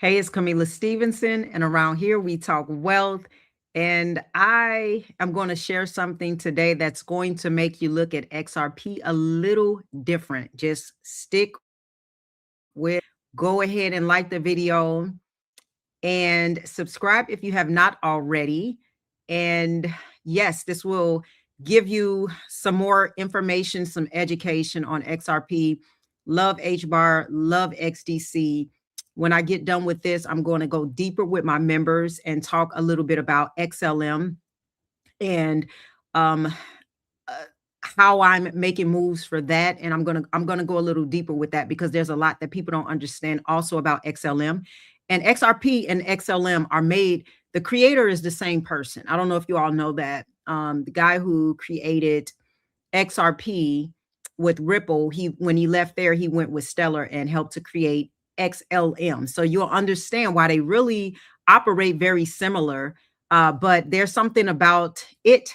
Hey, it's Camila Stevenson, and around here we talk wealth. And I am going to share something today that's going to make you look at XRP a little different. Just stick with, go ahead and like the video and subscribe if you have not already. And yes, this will give you some more information, some education on XRP. Love HBAR, love XDC. When I get done with this, I'm going to go deeper with my members and talk a little bit about XLM and um, uh, how I'm making moves for that. And I'm gonna go a little deeper with that because there's a lot that people don't understand also about XLM. And XRP and XLM are made, the creator is the same person. I don't know if you all know that. The guy who created XRP with Ripple, when he left there, he went with Stellar and helped to create XLM. So you'll understand why they really operate very similar. But there's something about it,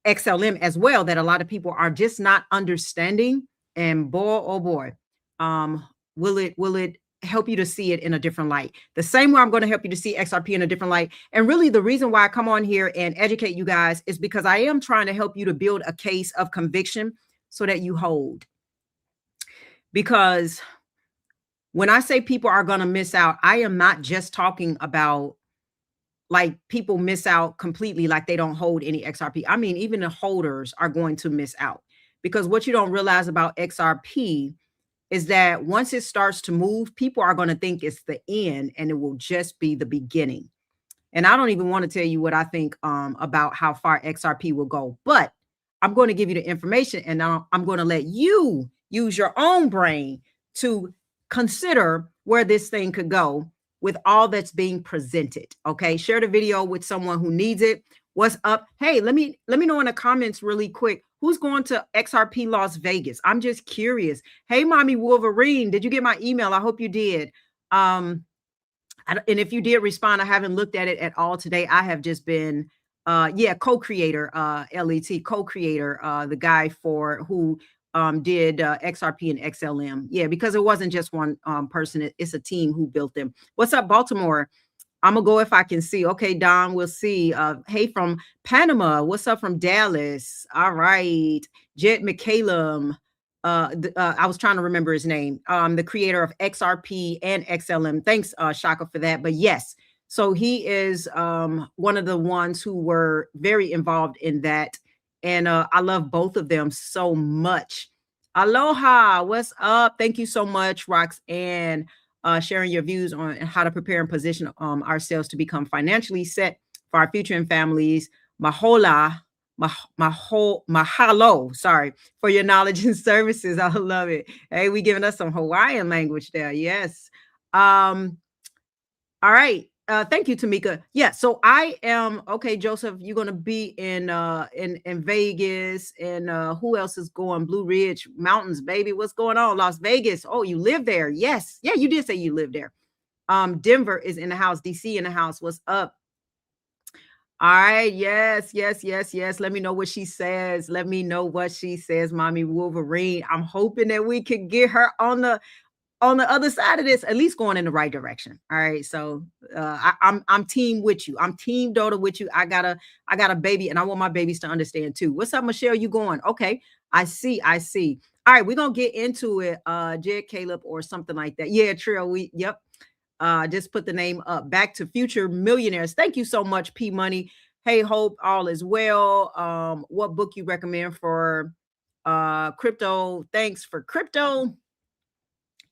XLM as well, that a lot of people are just not understanding. And boy, oh boy, will it help you to see it in a different light. The same way I'm going to help you to see XRP in a different light. And really the reason why I come on here and educate you guys is because I am trying to help you to build a case of conviction so that you hold. Because when I say people are going to miss out, I am not just talking about like people miss out completely, like they don't hold any XRP. I mean, even the holders are going to miss out, because what you don't realize about XRP is that once it starts to move, people are going to think it's the end and it will just be the beginning. And I don't even want to tell you what I think about how far XRP will go, but I'm going to give you the information, and I'm going to let you use your own brain to consider where this thing could go with all that's being presented. Okay, share the video with someone who needs it. What's up? Hey, let me know in the comments really quick, who's going to XRP Las Vegas? I'm just curious. Hey, Mommy Wolverine, did you get my email? I hope you did. And if you did respond, I haven't looked at it at all today. I have just been, co-creator, LET, co-creator, the guy who did XRP and XLM. Yeah, because it wasn't just one person. It's a team who built them. What's up, Baltimore? I'm going to go if I can see. Okay, Don, we'll see. Hey, from Panama. What's up from Dallas? All right. Jet McCallum. I was trying to remember his name. The creator of XRP and XLM. Thanks, Shaka, for that. But yes, so he is one of the ones who were very involved in that. And I love both of them so much. Aloha, what's up? Thank you so much, Roxanne, sharing your views on how to prepare and position ourselves to become financially set for our future and families. Mahalo, sorry, for your knowledge and services. I love it. Hey, we giving us some Hawaiian language there. Yes. All right. Thank you, Tamika. Yeah, so I am okay, Joseph. You're gonna be in Vegas, and who else is going? Blue Ridge Mountains, baby. What's going on? Las Vegas. Oh, you live there? Yes. Yeah, you did say you live there. Denver is in the house. DC in the house. What's up? All right. Yes. Let me know what she says. Let me know what she says, Mommy Wolverine. I'm hoping that we could get her on the other side of this, at least going in the right direction. All right. So I'm team with you. I'm team daughter with you. I got a baby, and I want my babies to understand too. What's up, Michelle? You going? Okay. I see. All right, we're gonna get into it. Jed Caleb or something like that. Yeah, Trill. Yep. Just put the name up. Back to Future Millionaires. Thank you so much, P Money. Hey, hope all is well. What book you recommend for crypto? Thanks for crypto.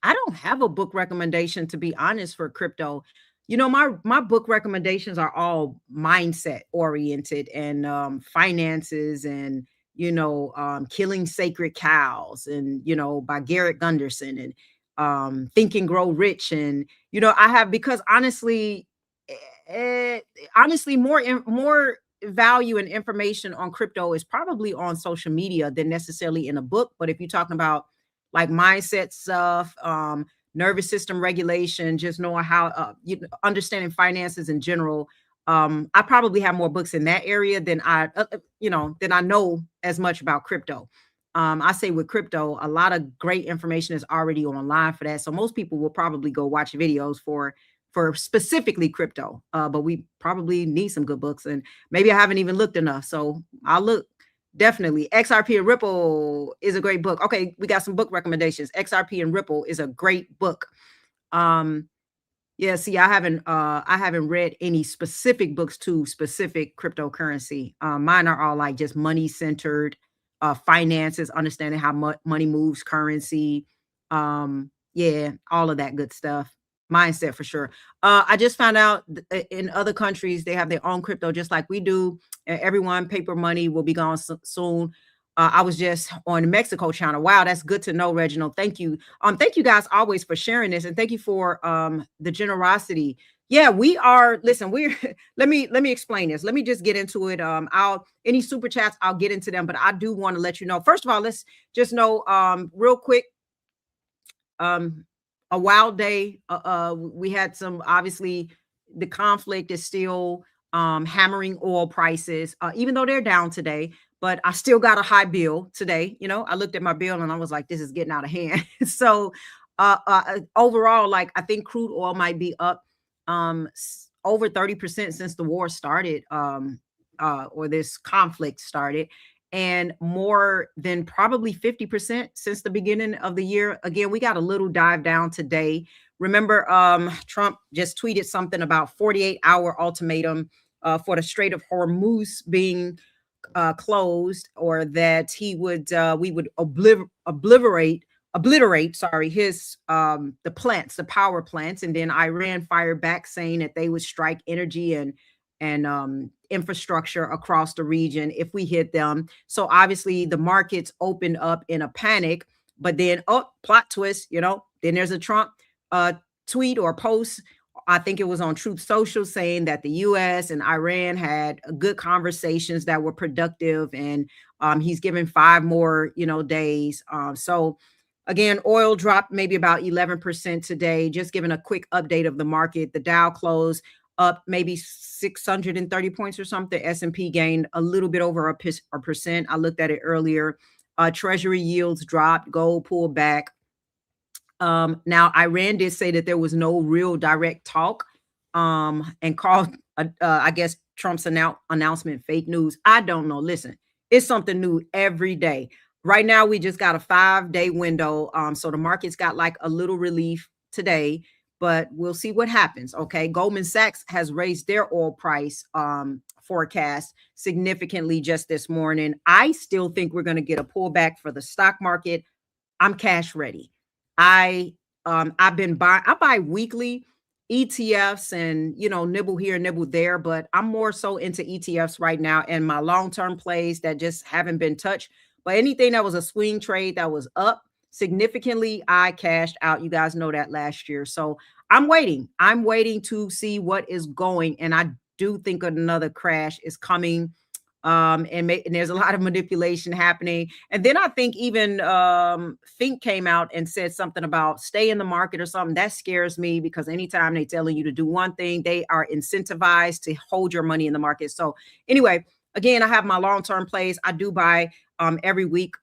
I don't have a book recommendation, to be honest, for crypto. You know, my book recommendations are all mindset oriented and finances and Killing Sacred Cows and by Garrett Gunderson and Think and Grow Rich. And I have, because honestly, more value and information on crypto is probably on social media than necessarily in a book. But if you're talking about like mindset stuff, nervous system regulation, just knowing how understanding finances in general, I probably have more books in that area than I know as much about crypto. I say with crypto, a lot of great information is already online for that. So most people will probably go watch videos for for specifically crypto. But we probably need some good books, and maybe I haven't even looked enough. So I'll look. Definitely. XRP and Ripple is a great book. Okay, we got some book recommendations. XRP and Ripple is a great book. Yeah, see, I haven't read any specific books to specific cryptocurrency. Mine are all like just money centered, finances, understanding how money moves, currency, yeah, all of that good stuff. Mindset for sure. I just found out in other countries they have their own crypto just like we do. Everyone, paper money will be gone soon. I was just on the Mexico channel. Wow, that's good to know, Reginald. Thank you. Thank you guys always for sharing this, and thank you for the generosity. Yeah, we are. Listen, we're. let me explain this. Let me just get into it. I'll any super chats, I'll get into them, but I do want to let you know. First of all, let's just know real quick. A wild day. We had some. Obviously, the conflict is still hammering oil prices, even though they're down today. But I still got a high bill today. You know, I looked at my bill and I was like, this is getting out of hand. So overall, like I think crude oil might be up over 30% since the war started, or this conflict started, and more than probably 50% since the beginning of the year. Again, we got a little dive down today. Remember, Trump just tweeted something about 48-hour ultimatum for the Strait of Hormuz being closed, or that he would we would obliterate sorry his the power plants, and then Iran fired back saying that they would strike energy and infrastructure across the region if we hit them. So obviously the markets opened up in a panic, but then plot twist, you know, then there's a Trump tweet or post, I think it was on Truth Social, saying that the US and Iran had good conversations that were productive, and he's given 5 more, you know, days. So again, oil dropped maybe about 11% today. Just giving a quick update of the market. The Dow closed up maybe 630 points or something. S&P gained a little bit over a percent. I looked at it earlier. Treasury yields dropped. Gold pulled back. Now, Iran did say that there was no real direct talk, and called, I guess, Trump's announcement fake news. I don't know. Listen, it's something new every day. Right now, we just got a 5-day window. So the market's got like a little relief today, but we'll see what happens. Okay. Goldman Sachs has raised their oil price forecast significantly just this morning. I still think we're going to get a pullback for the stock market. I'm cash ready. I've been buying, I buy weekly ETFs and, you know, nibble here, nibble there, but I'm more so into ETFs right now, and my long-term plays that just haven't been touched. But anything that was a swing trade that was up significantly, I cashed out. You guys know that last year. So I'm waiting. I'm waiting to see what is going. And I do think another crash is coming. And there's a lot of manipulation happening. And then I think even Fink came out and said something about stay in the market or something. That scares me, because anytime they telling you to do one thing, they are incentivized to hold your money in the market. So anyway, again, I have my long-term plays. I do buy every week,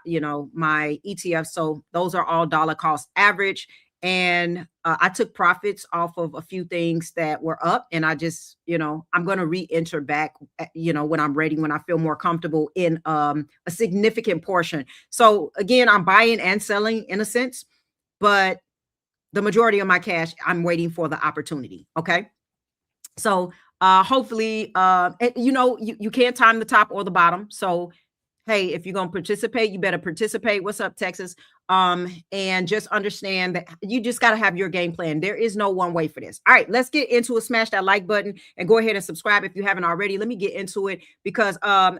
you know, my ETFs. So those are all dollar cost average. And I took profits off of a few things that were up, and I just, you know, I'm going to re-enter back, you know, when I'm ready, when I feel more comfortable in a significant portion. So again, I'm buying and selling in a sense, but the majority of my cash, I'm waiting for the opportunity. Okay. So hopefully, you know, you can't time the top or the bottom. So hey, if you're going to participate, you better participate. What's up, Texas? And just understand that you just got to have your game plan. There is no one way for this. All right, let's get into it. Smash that like button and go ahead and subscribe if you haven't already. Let me get into it, because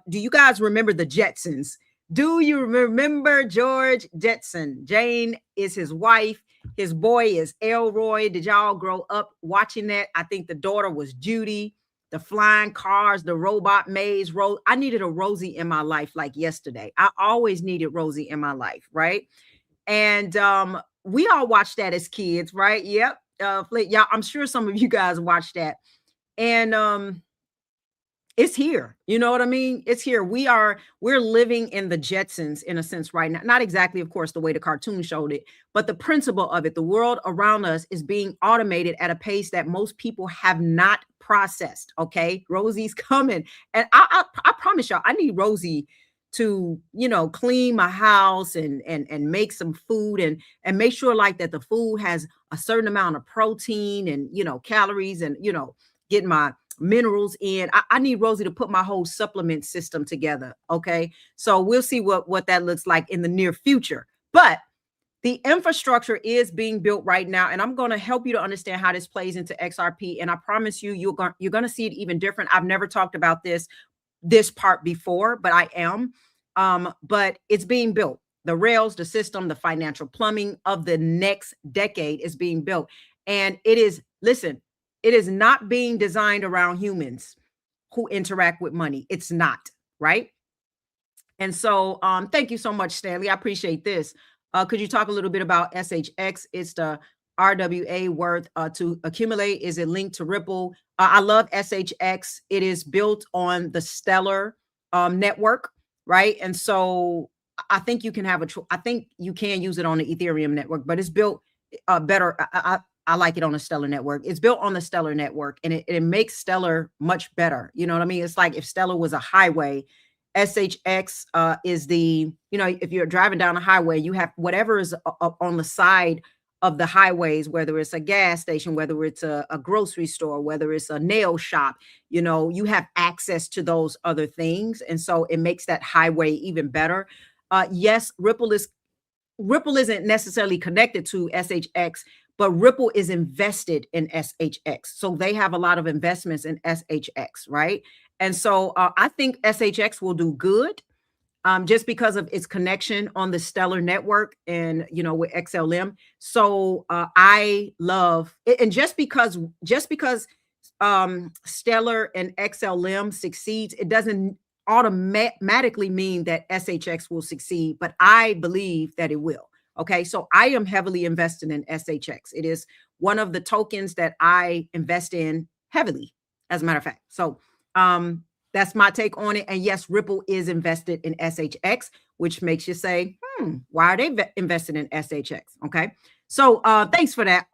do you guys remember the Jetsons? Do you remember George Jetson? Jane is his wife. His boy is Elroy. Did y'all grow up watching that? I think the daughter was Judy. The flying cars, the robot maze. I needed a Rosie in my life like yesterday. I always needed Rosie in my life, right? And we all watched that as kids, right? Yep. Yeah, I'm sure some of you guys watched that. And It's here. You know what I mean? It's here. We're living in the Jetsons in a sense right now. Not exactly, of course, the way the cartoon showed it, but the principle of it. The world around us is being automated at a pace that most people have not processed. Okay. Rosie's coming. And I promise y'all, I need Rosie to, clean my house and make some food and make sure like that the food has a certain amount of protein and calories and get my minerals in. I need Rosie to put my whole supplement system together. Okay. So we'll see what that looks like in the near future. But the infrastructure is being built right now, and I'm going to help you to understand how this plays into XRP. And I promise you, you're going to see it even different. I've never talked about this part before, but I am. But it's being built. The rails, the system, the financial plumbing of the next decade is being built. And it is, listen, it is not being designed around humans who interact with money. It's not, right? And so thank you so much, Stanley. I appreciate this. Could you talk a little bit about SHX? It's the RWA worth to accumulate. Is it linked to Ripple? I love SHX. It is built on the Stellar network, right? And so I think you can have I think you can use it on the Ethereum network, but it's built better. I like it on the Stellar network. It's built on the Stellar network, and it makes Stellar much better. You know what I mean? It's like if Stellar was a highway, SHX is the, if you're driving down a highway, you have whatever is on the side of the highways, whether it's a gas station, whether it's a grocery store, whether it's a nail shop, you have access to those other things. And so it makes that highway even better. Yes, Ripple isn't necessarily connected to SHX, but Ripple is invested in SHX. So they have a lot of investments in SHX, right? And so I think SHX will do good just because of its connection on the Stellar network and, with XLM. So I love it. And just because Stellar and XLM succeeds, it doesn't automatically mean that SHX will succeed, but I believe that it will. Okay, so I am heavily invested in SHX. It is one of the tokens that I invest in heavily, as a matter of fact. So that's my take on it. And yes, Ripple is invested in SHX, which makes you say, why are they invested in SHX? Okay, so thanks for that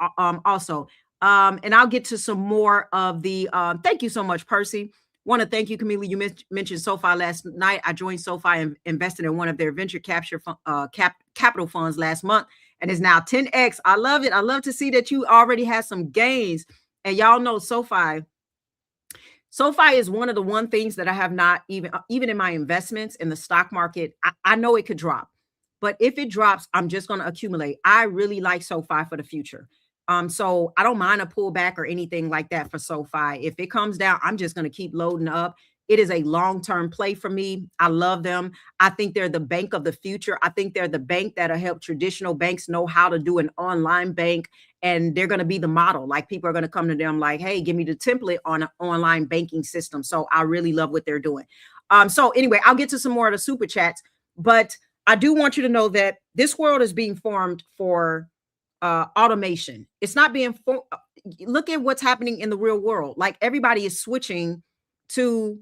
also. And I'll get to some more of the, thank you so much, Percy. Want to thank you, Camila. You mentioned SoFi last night. I joined SoFi and invested in one of their venture capital funds last month, and it's now 10x. I love it. I love to see that you already have some gains. And y'all know SoFi is one of the things that I have not even in my investments in the stock market. I know it could drop, but if it drops, I'm just going to accumulate. I really like SoFi for the future. So I don't mind a pullback or anything like that for SoFi. If it comes down, I'm just going to keep loading up. It is a long-term play for me. I love them. I think they're the bank of the future. I think they're the bank that'll help traditional banks know how to do an online bank. And they're going to be the model. Like people are going to come to them like, hey, give me the template on an online banking system. So I really love what they're doing. So anyway, I'll get to some more of the super chats, but I do want you to know that this world is being formed for automation. It's not being look at what's happening in the real world. Like everybody is switching to,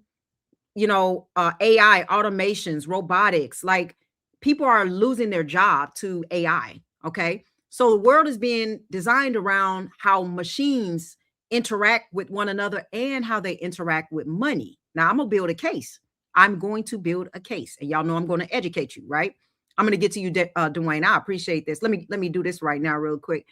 AI, automations, robotics. Like people are losing their job to AI. Okay. So the world is being designed around how machines interact with one another and how they interact with money. Now I'm going to build a case. I'm going to build a case, and y'all know I'm going to educate you, right? I'm going to get to you, Dwayne. I appreciate this. Let me do this right now real quick.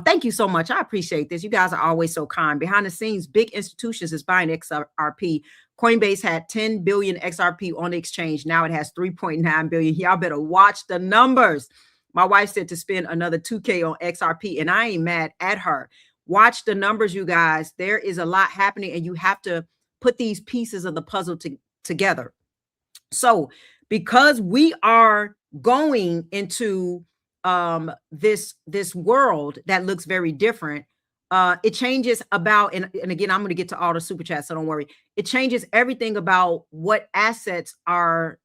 Thank you so much. I appreciate this. You guys are always so kind. Behind the scenes, big institutions is buying XRP. Coinbase had 10 billion XRP on the exchange. Now it has 3.9 billion. Y'all better watch the numbers. My wife said to spend another 2K on XRP, and I ain't mad at her. Watch the numbers, you guys. There is a lot happening, and you have to put these pieces of the puzzle together. So because we are going into this world that looks very different, it changes about, and again, I'm going to get to all the super chats, so don't worry. It changes everything about what assets are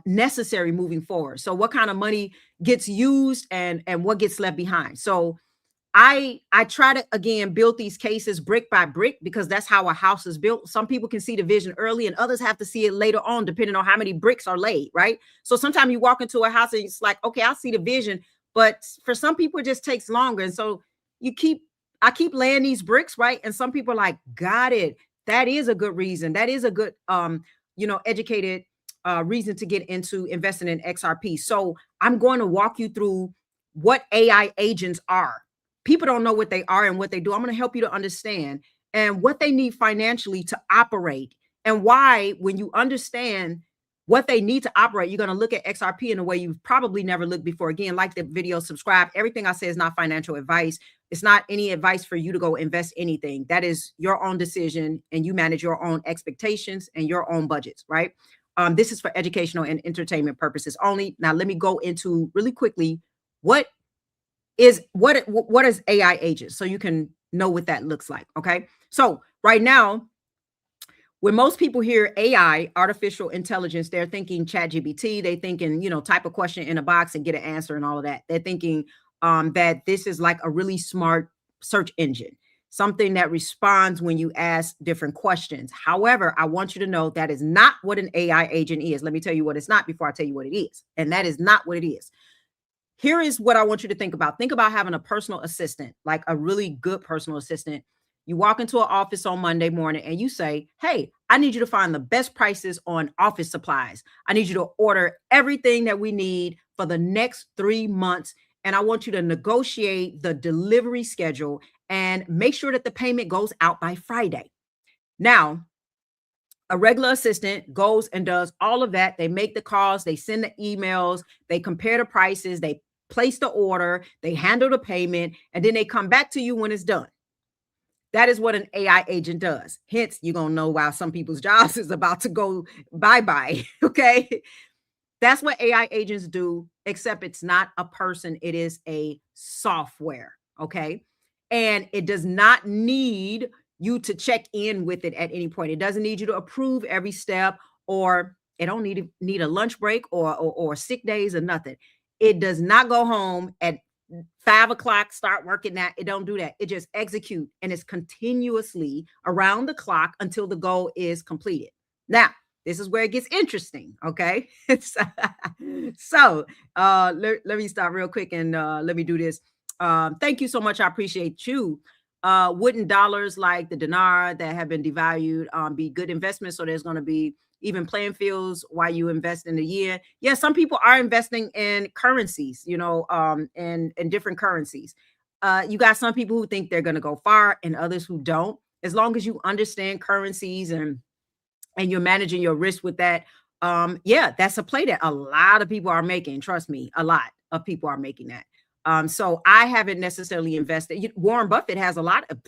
necessary moving forward. So what kind of money gets used and what gets left behind. So I try to, again, build these cases brick by brick, because that's how a house is built. Some people can see the vision early and others have to see it later on, depending on how many bricks are laid, right? So sometimes you walk into a house and it's like, okay, I see the vision, but for some people it just takes longer. And so I keep laying these bricks, right? And some people are like, got it. That is a good reason. That is a good, educated reason to get into investing in XRP. So I'm going to walk you through what AI agents are. People don't know what they are and what they do. I'm going to help you to understand and what they need financially to operate, and why, when you understand what they need to operate, you're going to look at XRP in a way you've probably never looked before. Again, like the video, subscribe. Everything I say is not financial advice. It's not any advice for you to go invest anything. That is your own decision, and you manage your own expectations and your own budgets, right? This is for educational and entertainment purposes only. Now, let me go into really quickly what is AI agents, so you can know what that looks like. Okay, so right now, when most people hear AI, artificial intelligence, they're thinking ChatGPT. They thinking, type a question in a box and get an answer and all of that. They're thinking that this is like a really smart search engine, something that responds when you ask different questions. However, I want you to know that is not what an AI agent is. Let me tell you what it's not before I tell you what it is. And that is not what it is. Here is what I want you to think about. Think about having a personal assistant, like a really good personal assistant. You walk into an office on Monday morning and you say, hey, I need you to find the best prices on office supplies. I need you to order everything that we need for the next 3 months. And I want you to negotiate the delivery schedule and make sure that the payment goes out by Friday. Now, a regular assistant goes and does all of that. They make the calls, they send the emails, they compare the prices, they place the order, they handle the payment, and then they come back to you when it's done. That is what an AI agent does. Hence, you're going to know why some people's jobs is about to go bye-bye. Okay. That's what AI agents do, except it's not a person. It is a software. Okay. And it does not need you to check in with it at any point. It doesn't need you to approve every step, or it don't need a lunch break or sick days or nothing. It does not go home at 5 o'clock, start working that. It don't do that. It just execute, and it's continuously around the clock until the goal is completed. Now, this is where it gets interesting. Okay. So let me stop real quick and let me do this. Thank you so much. I appreciate you. Wooden dollars like the dinar that have been devalued be good investments. So there's going to be even playing fields while you invest in the year. Yeah, some people are investing in currencies, in different currencies. You got some people who think they're going to go far and others who don't. As long as you understand currencies and you're managing your risk with that, yeah, that's a play that a lot of people are making. Trust me, a lot of people are making that. So I haven't necessarily invested. Warren Buffett has a lot of,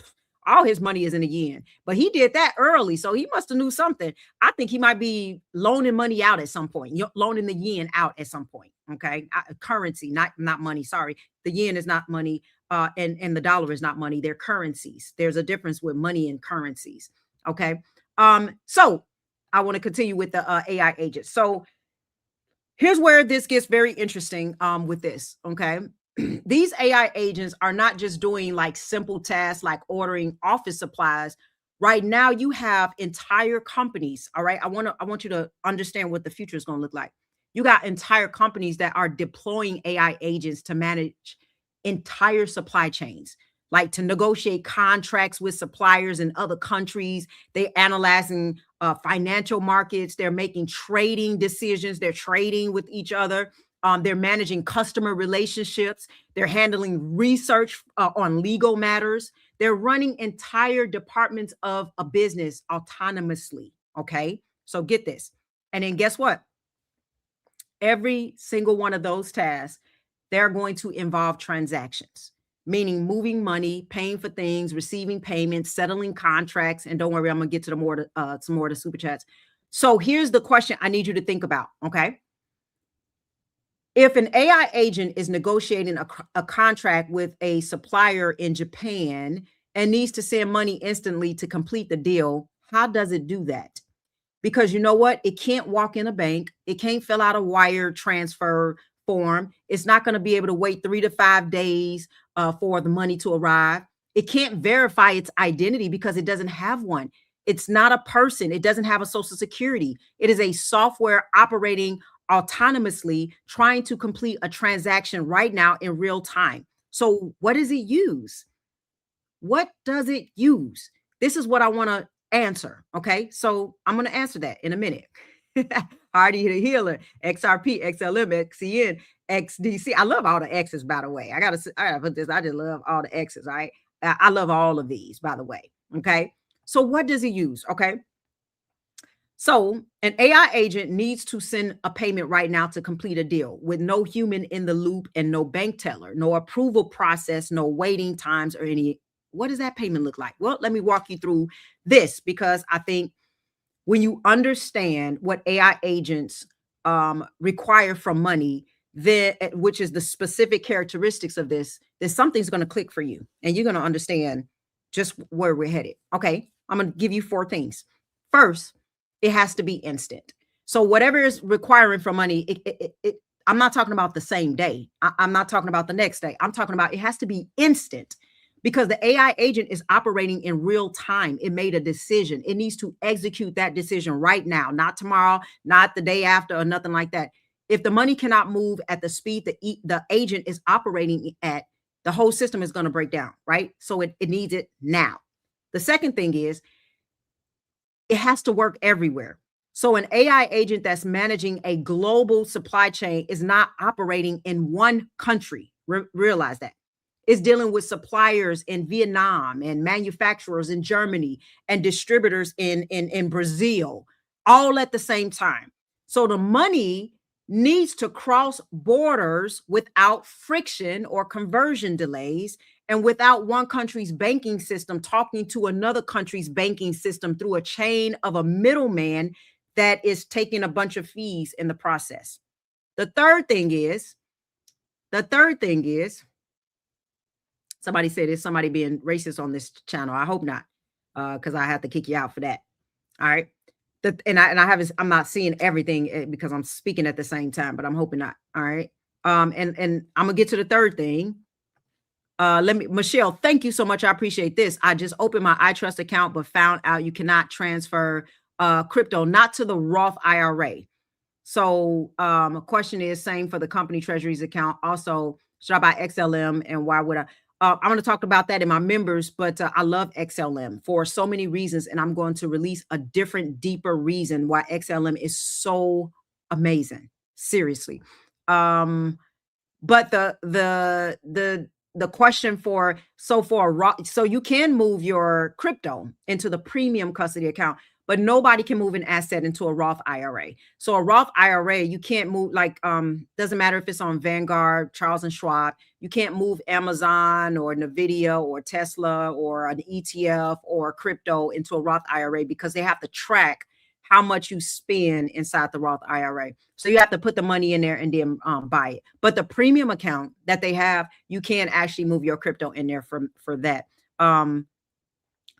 all his money is in the yen, but he did that early. So he must have knew something. I think he might be loaning money out at some point, loaning the yen out at some point. Okay. Currency, not money. Sorry. The yen is not money. And the dollar is not money. They're currencies. There's a difference with money and currencies. Okay. So I want to continue with the AI agents. So here's where this gets very interesting with this. Okay. These AI agents are not just doing like simple tasks like ordering office supplies. Right now, you have entire companies. All right. I want you to understand what the future is going to look like. You got entire companies that are deploying AI agents to manage entire supply chains, like to negotiate contracts with suppliers in other countries. They're analyzing financial markets. They're making trading decisions. They're trading with each other. They're managing customer relationships. They're handling research on legal matters. They're running entire departments of a business autonomously. Okay. So get this. And then guess what? Every single one of those tasks, they're going to involve transactions, meaning moving money, paying for things, receiving payments, settling contracts. And don't worry, I'm going to get to some more of the super chats. So here's the question I need you to think about. Okay. If an AI agent is negotiating a contract with a supplier in Japan and needs to send money instantly to complete the deal, how does it do that? Because you know what? It can't walk in a bank. It can't fill out a wire transfer form. It's not going to be able to wait 3 to 5 days for the money to arrive. It can't verify its identity because it doesn't have one. It's not a person. It doesn't have a social security. It is a software operating autonomously, trying to complete a transaction right now in real time. So what does it use? What does it use? This is what I want to answer. Okay. So I'm going to answer that in a minute. Hardy the Healer, XRP, XLM, XCN, XDC. I love all the X's, by the way. I gotta put this. I just love all the X's. Right. I love all of these, by the way. Okay. So what does it use? Okay. So an AI agent needs to send a payment right now to complete a deal with no human in the loop and no bank teller, no approval process, no waiting times or any. What does that payment look like? Well, let me walk you through this because I think when you understand what AI agents require from money, then which is the specific characteristics of this, then something's going to click for you and you're going to understand just where we're headed. Okay. I'm going to give you 4 things. First, it has to be instant. So whatever is requiring for money, I'm not talking about the same day. I'm not talking about the next day. I'm talking about it has to be instant because the AI agent is operating in real time. It made a decision. It needs to execute that decision right now, not tomorrow, not the day after, or nothing like that. If the money cannot move at the speed that the agent is operating at, the whole system is going to break down, right? So it needs it now. The second thing is it has to work everywhere. So an AI agent that's managing a global supply chain is not operating in one country. Realize that. It's dealing with suppliers in Vietnam and manufacturers in Germany and distributors in Brazil, all at the same time. So the money needs to cross borders without friction or conversion delays and without one country's banking system talking to another country's banking system through a chain of a middleman that is taking a bunch of fees in the process. The third thing is, somebody said, is somebody being racist on this channel? I hope not, because I have to kick you out for that. All right. I'm not seeing everything because I'm speaking at the same time, but I'm hoping not. All right. And I'm gonna get to the third thing. Michelle, thank you so much. I appreciate this. I just opened my ITRUST account, but found out you cannot transfer crypto, not to the Roth IRA. So a question is same for the company treasuries account. Also, should I buy XLM and why would I? I'm going to talk about that in my members, but I love XLM for so many reasons. And I'm going to release a different, deeper reason why XLM is so amazing. Seriously. But the question so you can move your crypto into the premium custody account, but nobody can move an asset into a Roth IRA. So a Roth IRA, you can't move doesn't matter if it's on Vanguard, Charles and Schwab, you can't move Amazon or Nvidia or Tesla or an ETF or crypto into a Roth IRA because they have to track how much you spend inside the Roth IRA. So you have to put the money in there and then buy it. But the premium account that they have, you can actually move your crypto in there for that.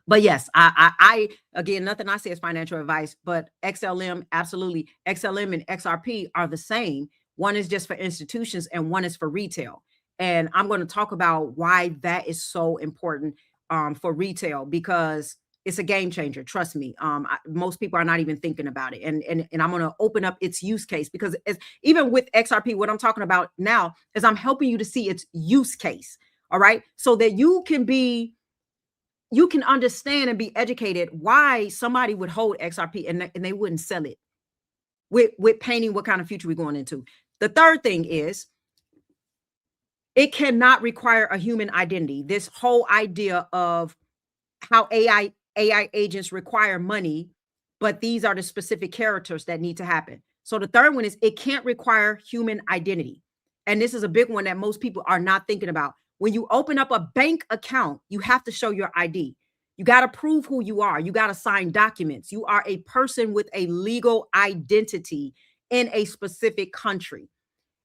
But yes, I again, nothing I say is financial advice, but XLM, absolutely. XLM and XRP are the same. One is just for institutions and one is for retail. And I'm going to talk about why that is so important for retail because it's a game changer. Trust me. Most people are not even thinking about it. And I'm going to open up its use case because even with XRP, what I'm talking about now is I'm helping you to see its use case. All right. So that you can understand and be educated why somebody would hold XRP and they wouldn't sell it with painting what kind of future we're going into. The third thing is it cannot require a human identity. This whole idea of how AI agents require money, but these are the specific characters that need to happen. So the third one is it can't require human identity. And this is a big one that most people are not thinking about. When you open up a bank account, you have to show your ID. You got to prove who you are. You got to sign documents. You are a person with a legal identity in a specific country.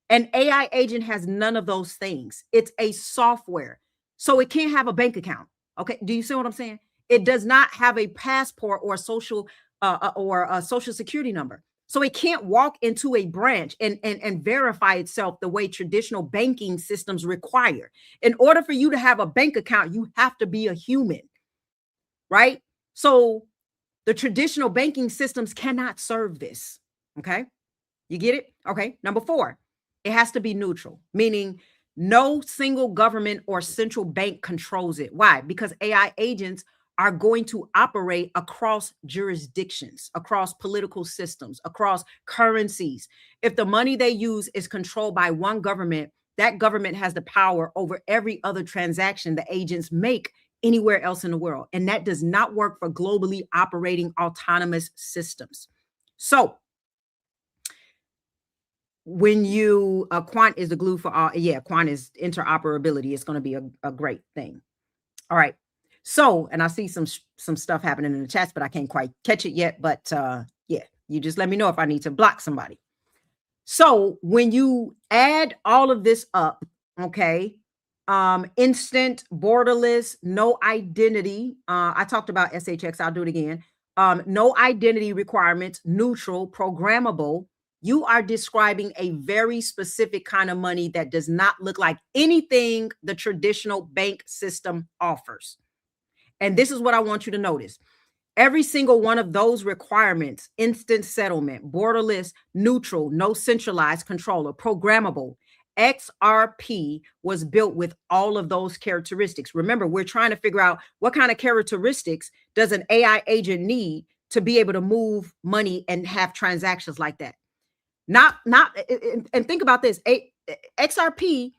An AI agent has none of those things. It's a software. So it can't have a bank account. Okay. Do you see what I'm saying? It does not have a passport or a social security number. So it can't walk into a branch and verify itself the way traditional banking systems require. In order for you to have a bank account, you have to be a human, right? So the traditional banking systems cannot serve this. Okay. You get it? Okay. Number 4, it has to be neutral, meaning no single government or central bank controls it. Why? Because AI agents are going to operate across jurisdictions, across political systems, across currencies. If the money they use is controlled by one government, that government has the power over every other transaction the agents make anywhere else in the world. And that does not work for globally operating autonomous systems. So, when you quant is the glue for all, yeah, quant is interoperability. It's going to be a great thing. All right. So, and I see some stuff happening in the chats, but I can't quite catch it yet. But yeah, you just let me know if I need to block somebody. So when you add all of this up, okay, instant, borderless, no identity. I talked about SHX. I'll do it again. No identity requirements, neutral, programmable. You are describing a very specific kind of money that does not look like anything the traditional bank system offers. And this is what I want you to notice. Every single one of those requirements, instant settlement, borderless, neutral, no centralized controller, programmable, XRP was built with all of those characteristics. Remember, we're trying to figure out what kind of characteristics does an AI agent need to be able to move money and have transactions like that. And think about this. XRP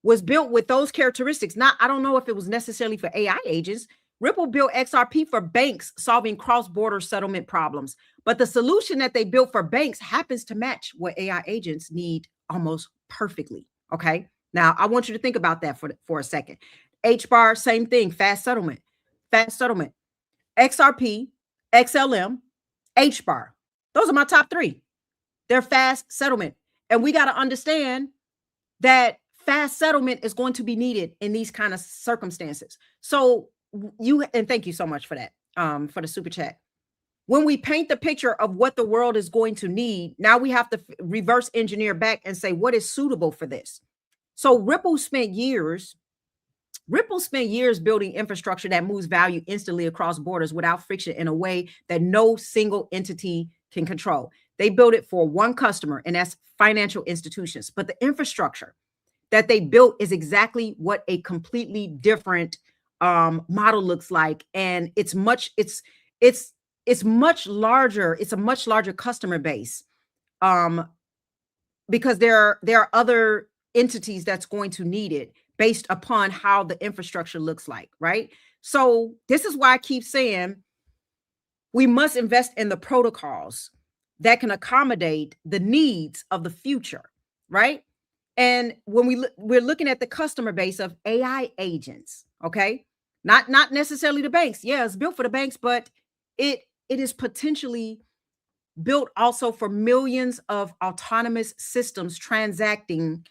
was built with those characteristics. I don't know if it was necessarily for AI agents. Ripple built XRP for banks solving cross-border settlement problems. But the solution that they built for banks happens to match what AI agents need almost perfectly. Okay. Now I want you to think about that for a second. HBAR, same thing, fast settlement, XRP, XLM, HBAR. Those are my top 3. They're fast settlement. And we got to understand that fast settlement is going to be needed in these kind of circumstances. So and thank you so much for that, for the super chat. When we paint the picture of what the world is going to need, now we have to reverse engineer back and say, what is suitable for this? So Ripple spent years building infrastructure that moves value instantly across borders without friction in a way that no single entity can control. They built it for one customer, and that's financial institutions. But the infrastructure that they built is exactly what a completely different model looks like, and it's much larger. It's a much larger customer base, because there are other entities that's going to need it based upon how the infrastructure looks like, right? So this is why I keep saying we must invest in the protocols that can accommodate the needs of the future, right? And when we're looking at the customer base of AI agents, okay, not necessarily the banks. Yeah, it's built for the banks, but it is potentially built also for millions of autonomous systems transacting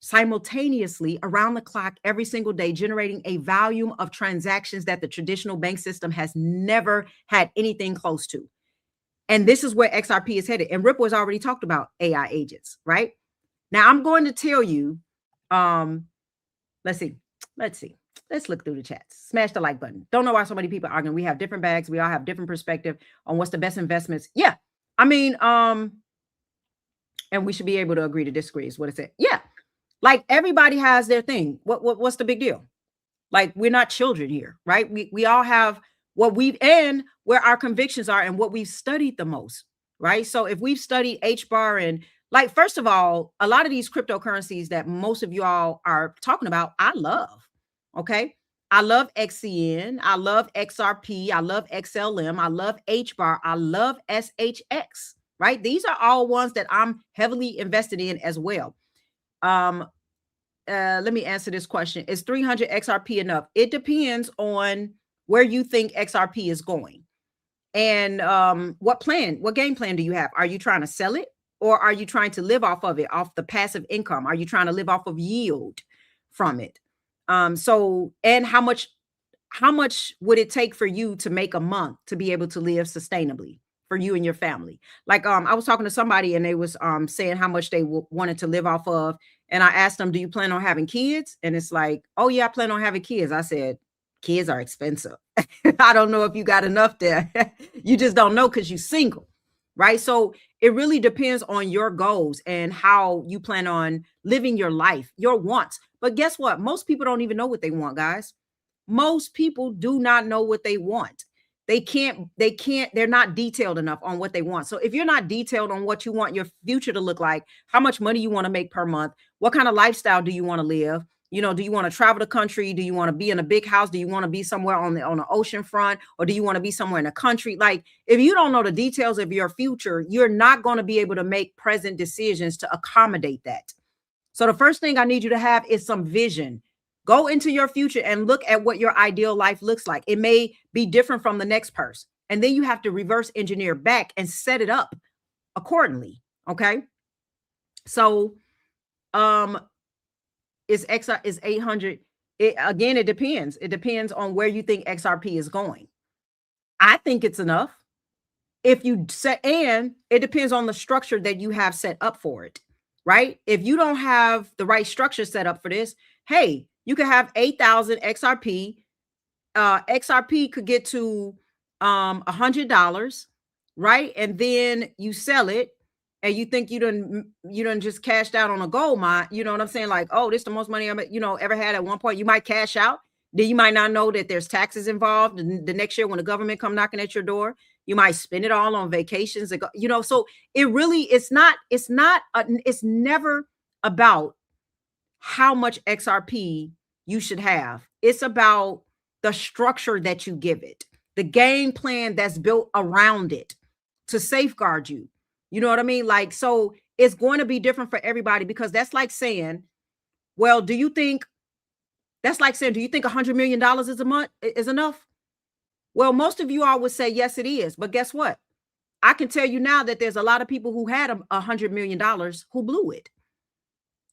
simultaneously around the clock every single day, generating a volume of transactions that the traditional bank system has never had anything close to. And this is where XRP is headed. And Ripple has already talked about AI agents, right? Now I'm going to tell you, let's see. Let's look through the chats. Smash the like button. Don't know why so many people are arguing. We have different bags. We all have different perspective on what's the best investments. Yeah. I mean, and we should be able to agree to disagree is what it said. Yeah. Like everybody has their thing. What's the big deal? Like we're not children here, right? We all have what and where our convictions are and what we've studied the most, right? So if we've studied HBAR and like, first of all, a lot of these cryptocurrencies that most of you all are talking about, I love. Okay. I love XCN. I love XRP. I love XLM. I love HBAR. I love SHX, right? These are all ones that I'm heavily invested in as well. Let me answer this question. Is 300 XRP enough? It depends on where you think XRP is going. And what game plan do you have? Are you trying to sell it? Or are you trying to live off of it, off the passive income? Are you trying to live off of yield from it? So, and how much would it take for you to make a month to be able to live sustainably for you and your family. Like I was talking to somebody and they was saying how much they wanted to live off of, and I asked them, do you plan on having kids? And it's like, oh yeah, I plan on having kids. I said, kids are expensive. I don't know if you got enough there. You just don't know because you're single, right? So it really depends on your goals and how you plan on living your life, your wants. But guess what? Most people don't even know what they want, guys. Most people do not know what they want. They're not detailed enough on what they want. So if you're not detailed on what you want your future to look like, how much money you want to make per month, what kind of lifestyle do you want to live? You know, do you want to travel the country? Do you want to be in a big house? Do you want to be somewhere on the ocean front? Or do you want to be somewhere in the country? Like, if you don't know the details of your future, you're not going to be able to make present decisions to accommodate that. So the first thing I need you to have is some vision. Go into your future and look at what your ideal life looks like. It may be different from the next person. And then you have to reverse engineer back and set it up accordingly. Okay. So is 800. It depends. It depends on where you think XRP is going. I think it's enough. If you set, and it depends on the structure that you have set up for it, right? If you don't have the right structure set up for this, hey, you could have 8,000 XRP. XRP could get to $100, right? And then you sell it and you think you done just cashed out on a gold mine. You know what I'm saying? Like, oh, this is the most money I ever had at one point. You might cash out. Then you might not know that there's taxes involved. And the next year when the government come knocking at your door, you might spend it all on vacations. So it really, it's never about how much XRP you should have. It's about the structure that you give it, the game plan that's built around it to safeguard you. You know what I mean? Like, so it's going to be different for everybody, because that's like saying, well, do you think $100 million is enough? Well, most of you all would say, yes, it is. But guess what? I can tell you now that there's a lot of people who had $100 million who blew it.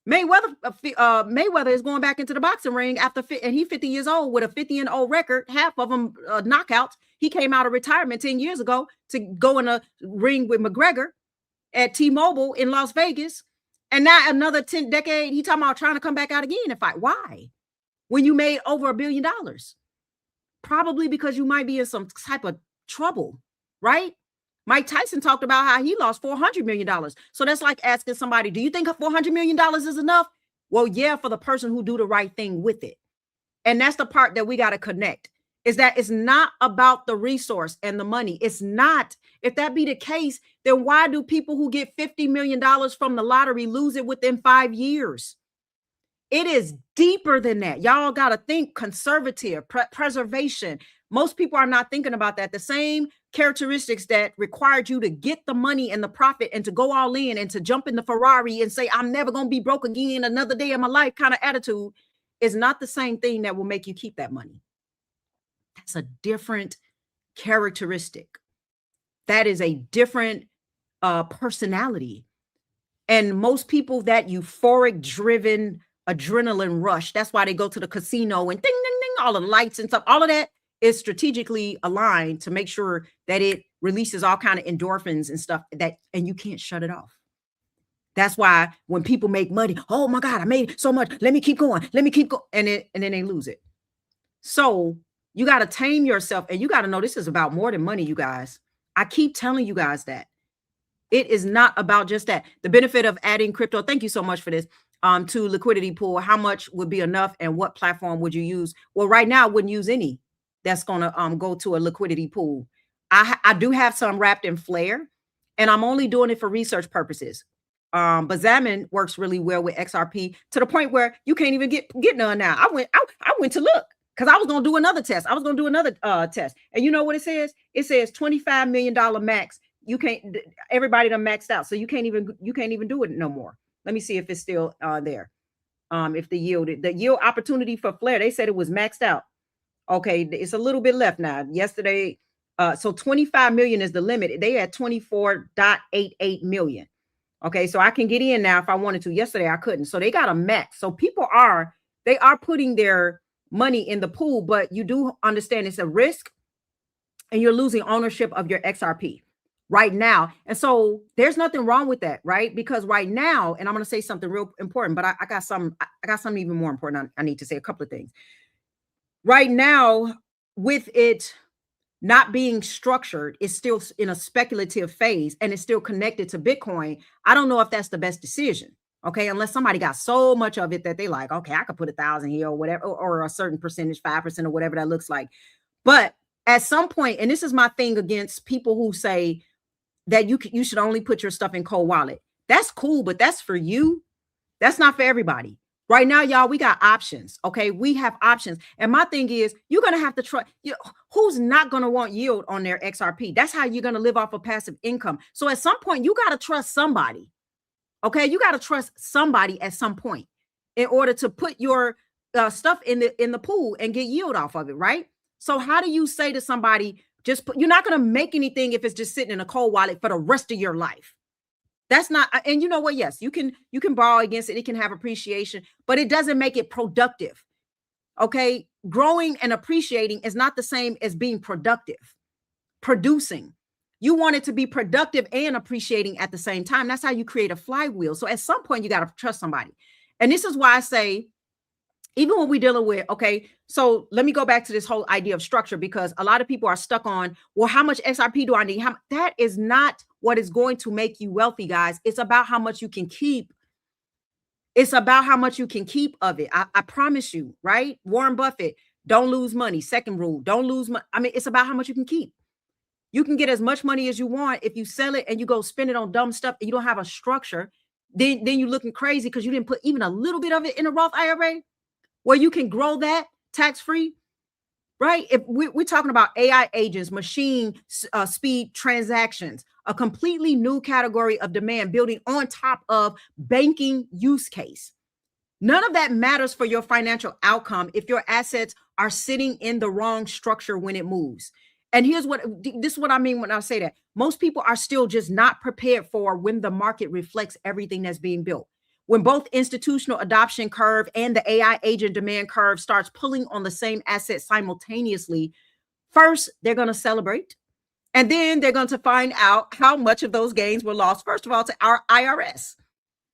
Mayweather is going back into the boxing ring and he's 50 years old with a 50-and-0 record, half of them knockouts. He came out of retirement 10 years ago to go in a ring with McGregor at T-Mobile in Las Vegas. And now another 10 decade, he talking about trying to come back out again and fight. Why? When you made over $1 billion? Probably because you might be in some type of trouble, right? Mike Tyson talked about how he lost $400 million. So that's like asking somebody, do you think $400 million is enough? Well, yeah, for the person who do the right thing with it. And that's the part that we got to connect, is that it's not about the resource and the money. It's not. If that be the case, then why do people who get $50 million from the lottery lose it within 5 years? It is deeper than that. Y'all got to think conservative, preservation. Most people are not thinking about that. The same characteristics that required you to get the money and the profit and to go all in and to jump in the Ferrari and say, I'm never going to be broke again another day in my life kind of attitude is not the same thing that will make you keep that money. That's a different characteristic. That is a different personality. And most people, that euphoric driven adrenaline rush, that's why they go to the casino and ding, ding, ding, all the lights and stuff, all of that is strategically aligned to make sure that it releases all kind of endorphins and stuff and you can't shut it off. That's why when people make money, oh my God, I made so much. Let me keep going. Let me keep going. And then they lose it. So you got to tame yourself, and you got to know this is about more than money, you guys. I keep telling you guys that it is not about just that. The benefit of adding crypto, thank you so much for this, to liquidity pool, how much would be enough and what platform would you use? Well, right now I wouldn't use any that's going to go to a liquidity pool. I do have some wrapped in Flare, and I'm only doing it for research purposes. But Xamin works really well with XRP to the point where you can't even get none now. I went to look because I was going to do another test. I was going to do another test. And you know what it says? It says $25 million max. You can't, everybody done maxed out. So you can't even do it no more. Let me see if it's still there. If the yield opportunity for Flare, they said it was maxed out. Okay, it's a little bit left now. Yesterday, so 25 million is the limit. They had 24.88 million. Okay, so I can get in now if I wanted to. Yesterday I couldn't. So they got a max. So people are putting their money in the pool, but you do understand it's a risk and you're losing ownership of your XRP. right now. And so there's nothing wrong with that, right? Because right now, and I'm going to say something real important, but I got I got something even more important. I need to say a couple of things. Right now, with it not being structured, it's still in a speculative phase and it's still connected to Bitcoin. I don't know if that's the best decision. Okay. Unless somebody got so much of it that they like, okay, I could put 1,000 here or whatever, or a certain percentage, 5% or whatever that looks like. But at some point, and this is my thing against people who say that you should only put your stuff in cold wallet. That's cool, but that's for you. That's not for everybody. Right now, y'all, we got options. Okay. We have options. And my thing is, you're going to have to try. Who's not going to want yield on their XRP? That's how you're going to live off of passive income. So at some point, you got to trust somebody. Okay. You got to trust somebody at some point in order to put your stuff in the pool and get yield off of it. Right. So how do you say to somebody, you're not going to make anything if it's just sitting in a cold wallet for the rest of your life? That's not, and you know what? Yes, you can borrow against it. It can have appreciation, but it doesn't make it productive. Okay. Growing and appreciating is not the same as being productive, producing. You want it to be productive and appreciating at the same time. That's how you create a flywheel. So at some point, you got to trust somebody. And this is why I say, even when we're dealing with, okay, so let me go back to this whole idea of structure, because a lot of people are stuck on, well, how much XRP do I need? That is not what is going to make you wealthy, guys. It's about how much you can keep. It's about how much you can keep of it. I promise you, right? Warren Buffett, don't lose money. Second rule, don't lose money. I mean, it's about how much you can keep. You can get as much money as you want. If you sell it and you go spend it on dumb stuff and you don't have a structure, then you're looking crazy because you didn't put even a little bit of it in a Roth IRA where you can grow that tax-free, right? If we're talking about AI agents, machine speed transactions, a completely new category of demand building on top of banking use case. None of that matters for your financial outcome if your assets are sitting in the wrong structure when it moves. And this is what I mean when I say that. Most people are still just not prepared for when the market reflects everything that's being built. When both institutional adoption curve and the AI agent demand curve starts pulling on the same asset simultaneously, first, they're going to celebrate. And then they're going to find out how much of those gains were lost, first of all, to our IRS.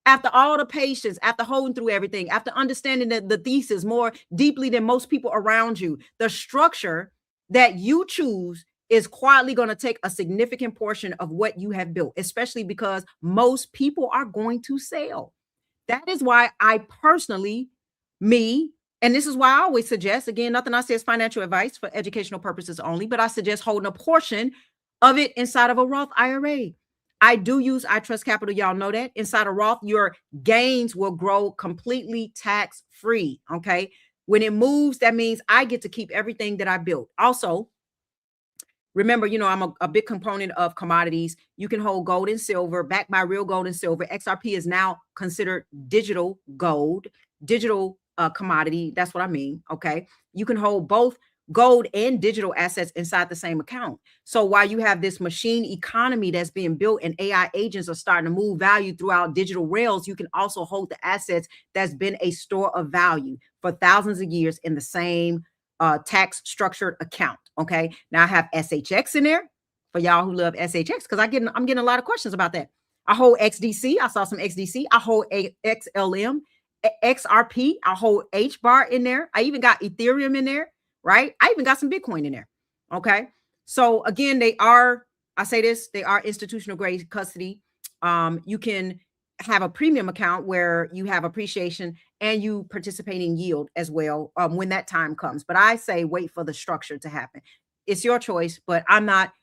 After all the patience, after holding through everything, after understanding the thesis more deeply than most people around you, the structure that you choose is quietly going to take a significant portion of what you have built, especially because most people are going to sell. That is why I personally, and this is why I always suggest, again, nothing I say is financial advice for educational purposes only, but I suggest holding a portion of it inside of a Roth IRA. I do use ITRUST Capital. Y'all know that. Inside a Roth, your gains will grow completely tax-free, okay? When it moves, that means I get to keep everything that I built. Also, remember, I'm a big component of commodities. You can hold gold and silver backed by real gold and silver. XRP is now considered digital gold, digital commodity. That's what I mean. Okay. You can hold both gold and digital assets inside the same account. So while you have this machine economy that's being built and AI agents are starting to move value throughout digital rails, you can also hold the assets that's been a store of value for thousands of years in the same tax structured account. Okay. Now I have SHX in there for y'all who love SHX because I'm getting a lot of questions about that. I hold XDC. I saw some XDC. I hold XLM, XRP. I hold HBAR in there. I even got Ethereum in there, right? I even got some Bitcoin in there. Okay. So again, I say this, they are institutional grade custody. You can have a premium account where you have appreciation and you participate in yield as well when that time comes. But I say wait for the structure to happen. It's your choice, but I'm not.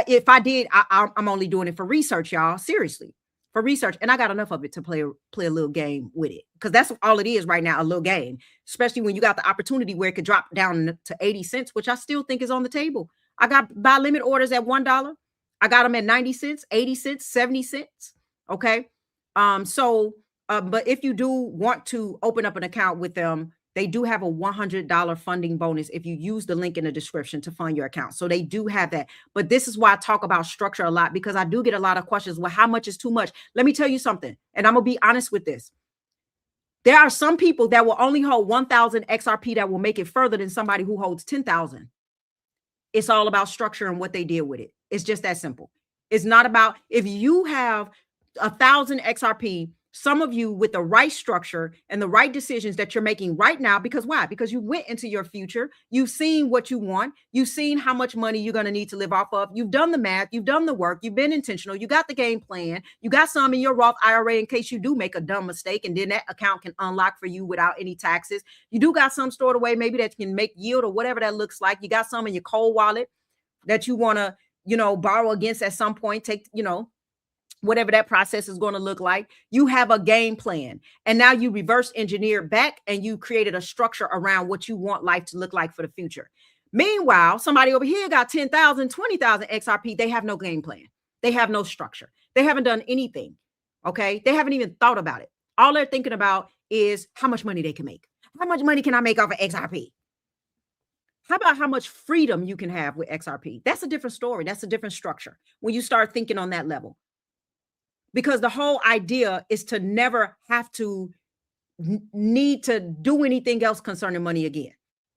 If I did, I'm only doing it for research, y'all. Seriously, for research, and I got enough of it to play a little game with it because that's all it is right now, a little game. Especially when you got the opportunity where it could drop down to 80 cents, which I still think is on the table. I got buy limit orders at $1. I got them at 90 cents, 80 cents, 70 cents. Okay. But if you do want to open up an account with them, they do have a $100 funding bonus if you use the link in the description to fund your account. So they do have that. But this is why I talk about structure a lot, because I do get a lot of questions. Well, how much is too much? Let me tell you something, and I'm going to be honest with this. There are some people that will only hold 1,000 XRP that will make it further than somebody who holds 10,000. It's all about structure and what they deal with it. It's just that simple. It's not about if you have 1,000 XRP, some of you with the right structure and the right decisions that you're making right now, because why? Because you went into your future, you've seen what you want, you've seen how much money you're going to need to live off of, you've done the math, you've done the work, you've been intentional, you got the game plan, you got some in your Roth IRA in case you do make a dumb mistake, and then that account can unlock for you without any taxes. You do got some stored away, maybe that can make yield or whatever that looks like. You got some in your cold wallet that you want to, borrow against at some point, take, whatever that process is going to look like. You have a game plan, and now you reverse engineer back and you created a structure around what you want life to look like for the future. Meanwhile, somebody over here got 10,000, 20,000 XRP. They have no game plan. They have no structure. They haven't done anything. Okay. They haven't even thought about it. All they're thinking about is how much money they can make. How much money can I make off of XRP? How about how much freedom you can have with XRP? That's a different story. That's a different structure when you start thinking on that level. Because the whole idea is to never have to need to do anything else concerning money again,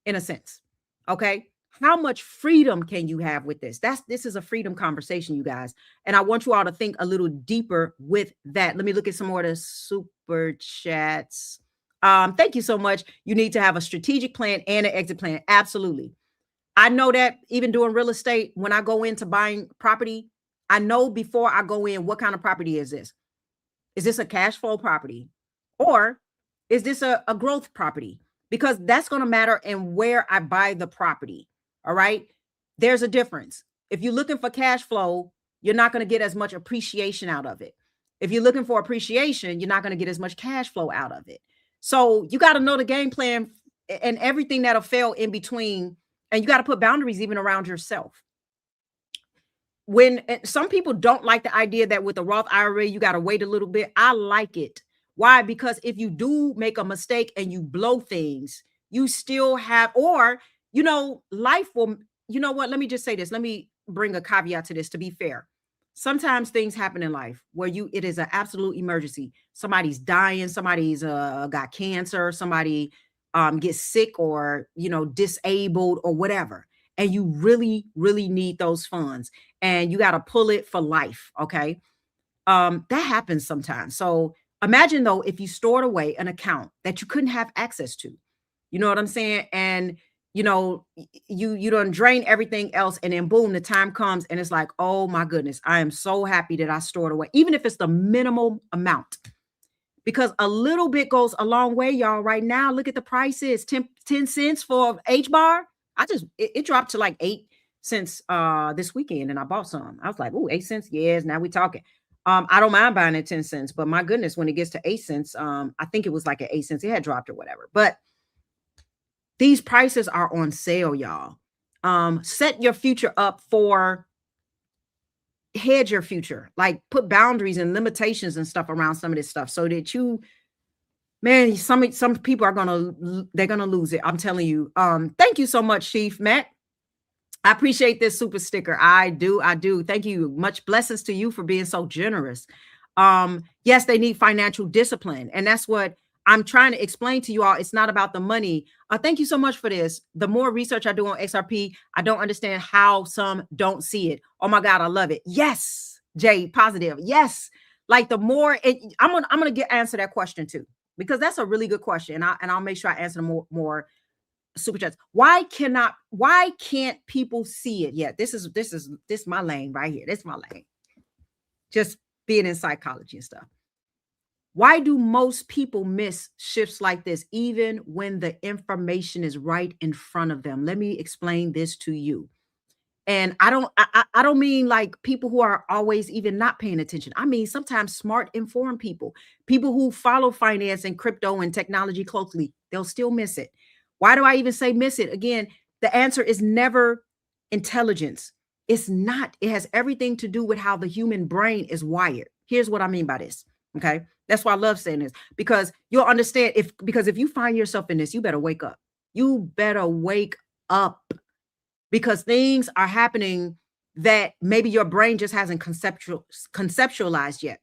in a sense. Okay. How much freedom can you have with this? This is a freedom conversation, you guys. And I want you all to think a little deeper with that. Let me look at some more of the super chats. Thank you so much. You need to have a strategic plan and an exit plan. Absolutely. I know that even doing real estate, when I go into buying property, I know before I go in, what kind of property is this? Is this a cash flow property? Or is this a growth property? Because that's going to matter in where I buy the property. All right. There's a difference. If you're looking for cash flow, you're not going to get as much appreciation out of it. If you're looking for appreciation, you're not going to get as much cash flow out of it. So you got to know the game plan and everything that'll fail in between. And you got to put boundaries even around yourself. When some people don't like the idea that with a Roth IRA, you got to wait a little bit. I like it. Why? Because if you do make a mistake and you blow things, you still have, or, life will, what? Let me just say this. Let me bring a caveat to this to be fair. Sometimes things happen in life where it is an absolute emergency. Somebody's dying. Somebody's got cancer. Somebody gets sick or, disabled or whatever. And you really, really need those funds and you got to pull it for life. Okay. That happens sometimes. So imagine though, if you stored away an account that you couldn't have access to, you know what I'm saying? And you don't drain everything else. And then boom, the time comes and it's like, oh my goodness, I am so happy that I stored away, even if it's the minimal amount, because a little bit goes a long way, y'all. Right now, look at the prices, 10 cents for H bar. It dropped to like 8 cents this weekend and I bought some. I was like, oh, 8 cents. Yes, now we're talking. I don't mind buying at 10 cents, but my goodness, when it gets to 8 cents, I think it was like at 8 cents. It had dropped or whatever. But these prices are on sale, y'all. Set your future up for hedge your future, like put boundaries and limitations and stuff around some of this stuff so that man, some people they're gonna lose it. I'm telling you. Thank you so much, Chief Matt. I appreciate this super sticker. I do. Thank you. Much blessings to you for being so generous. Yes, they need financial discipline, and that's what I'm trying to explain to you all. It's not about the money. Thank you so much for this. The more research I do on XRP, I don't understand how some don't see it. Oh my God, I love it. Yes, Jay, positive. Yes, like the more I'm gonna answer that question too, because that's a really good question. And I'll make sure I answer more super chats. Why can't people see it yet? This is my lane right here. This is my lane. Just being in psychology and stuff. Why do most people miss shifts like this, even when the information is right in front of them? Let me explain this to you. And I don't mean like people who are always even not paying attention. I mean, sometimes smart, informed people who follow finance and crypto and technology closely, they'll still miss it. Why do I even say miss it? Again, the answer is never intelligence. It's not. It has everything to do with how the human brain is wired. Here's what I mean by this. Okay. That's why I love saying this, because you'll understand because if you find yourself in this, you better wake up. You better wake up, because things are happening that maybe your brain just hasn't conceptualized yet.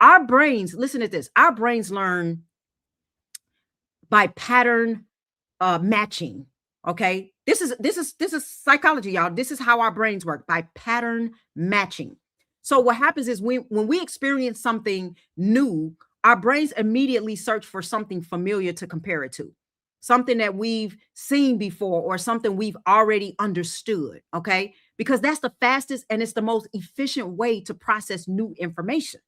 Our brains, listen to this, our brains learn by pattern matching. Okay. This is psychology, y'all. This is how our brains work, by pattern matching. So what happens is when we experience something new, our brains immediately search for something familiar to compare it to, something that we've seen before or something we've already understood. Okay. Because that's the fastest and it's the most efficient way to process new information.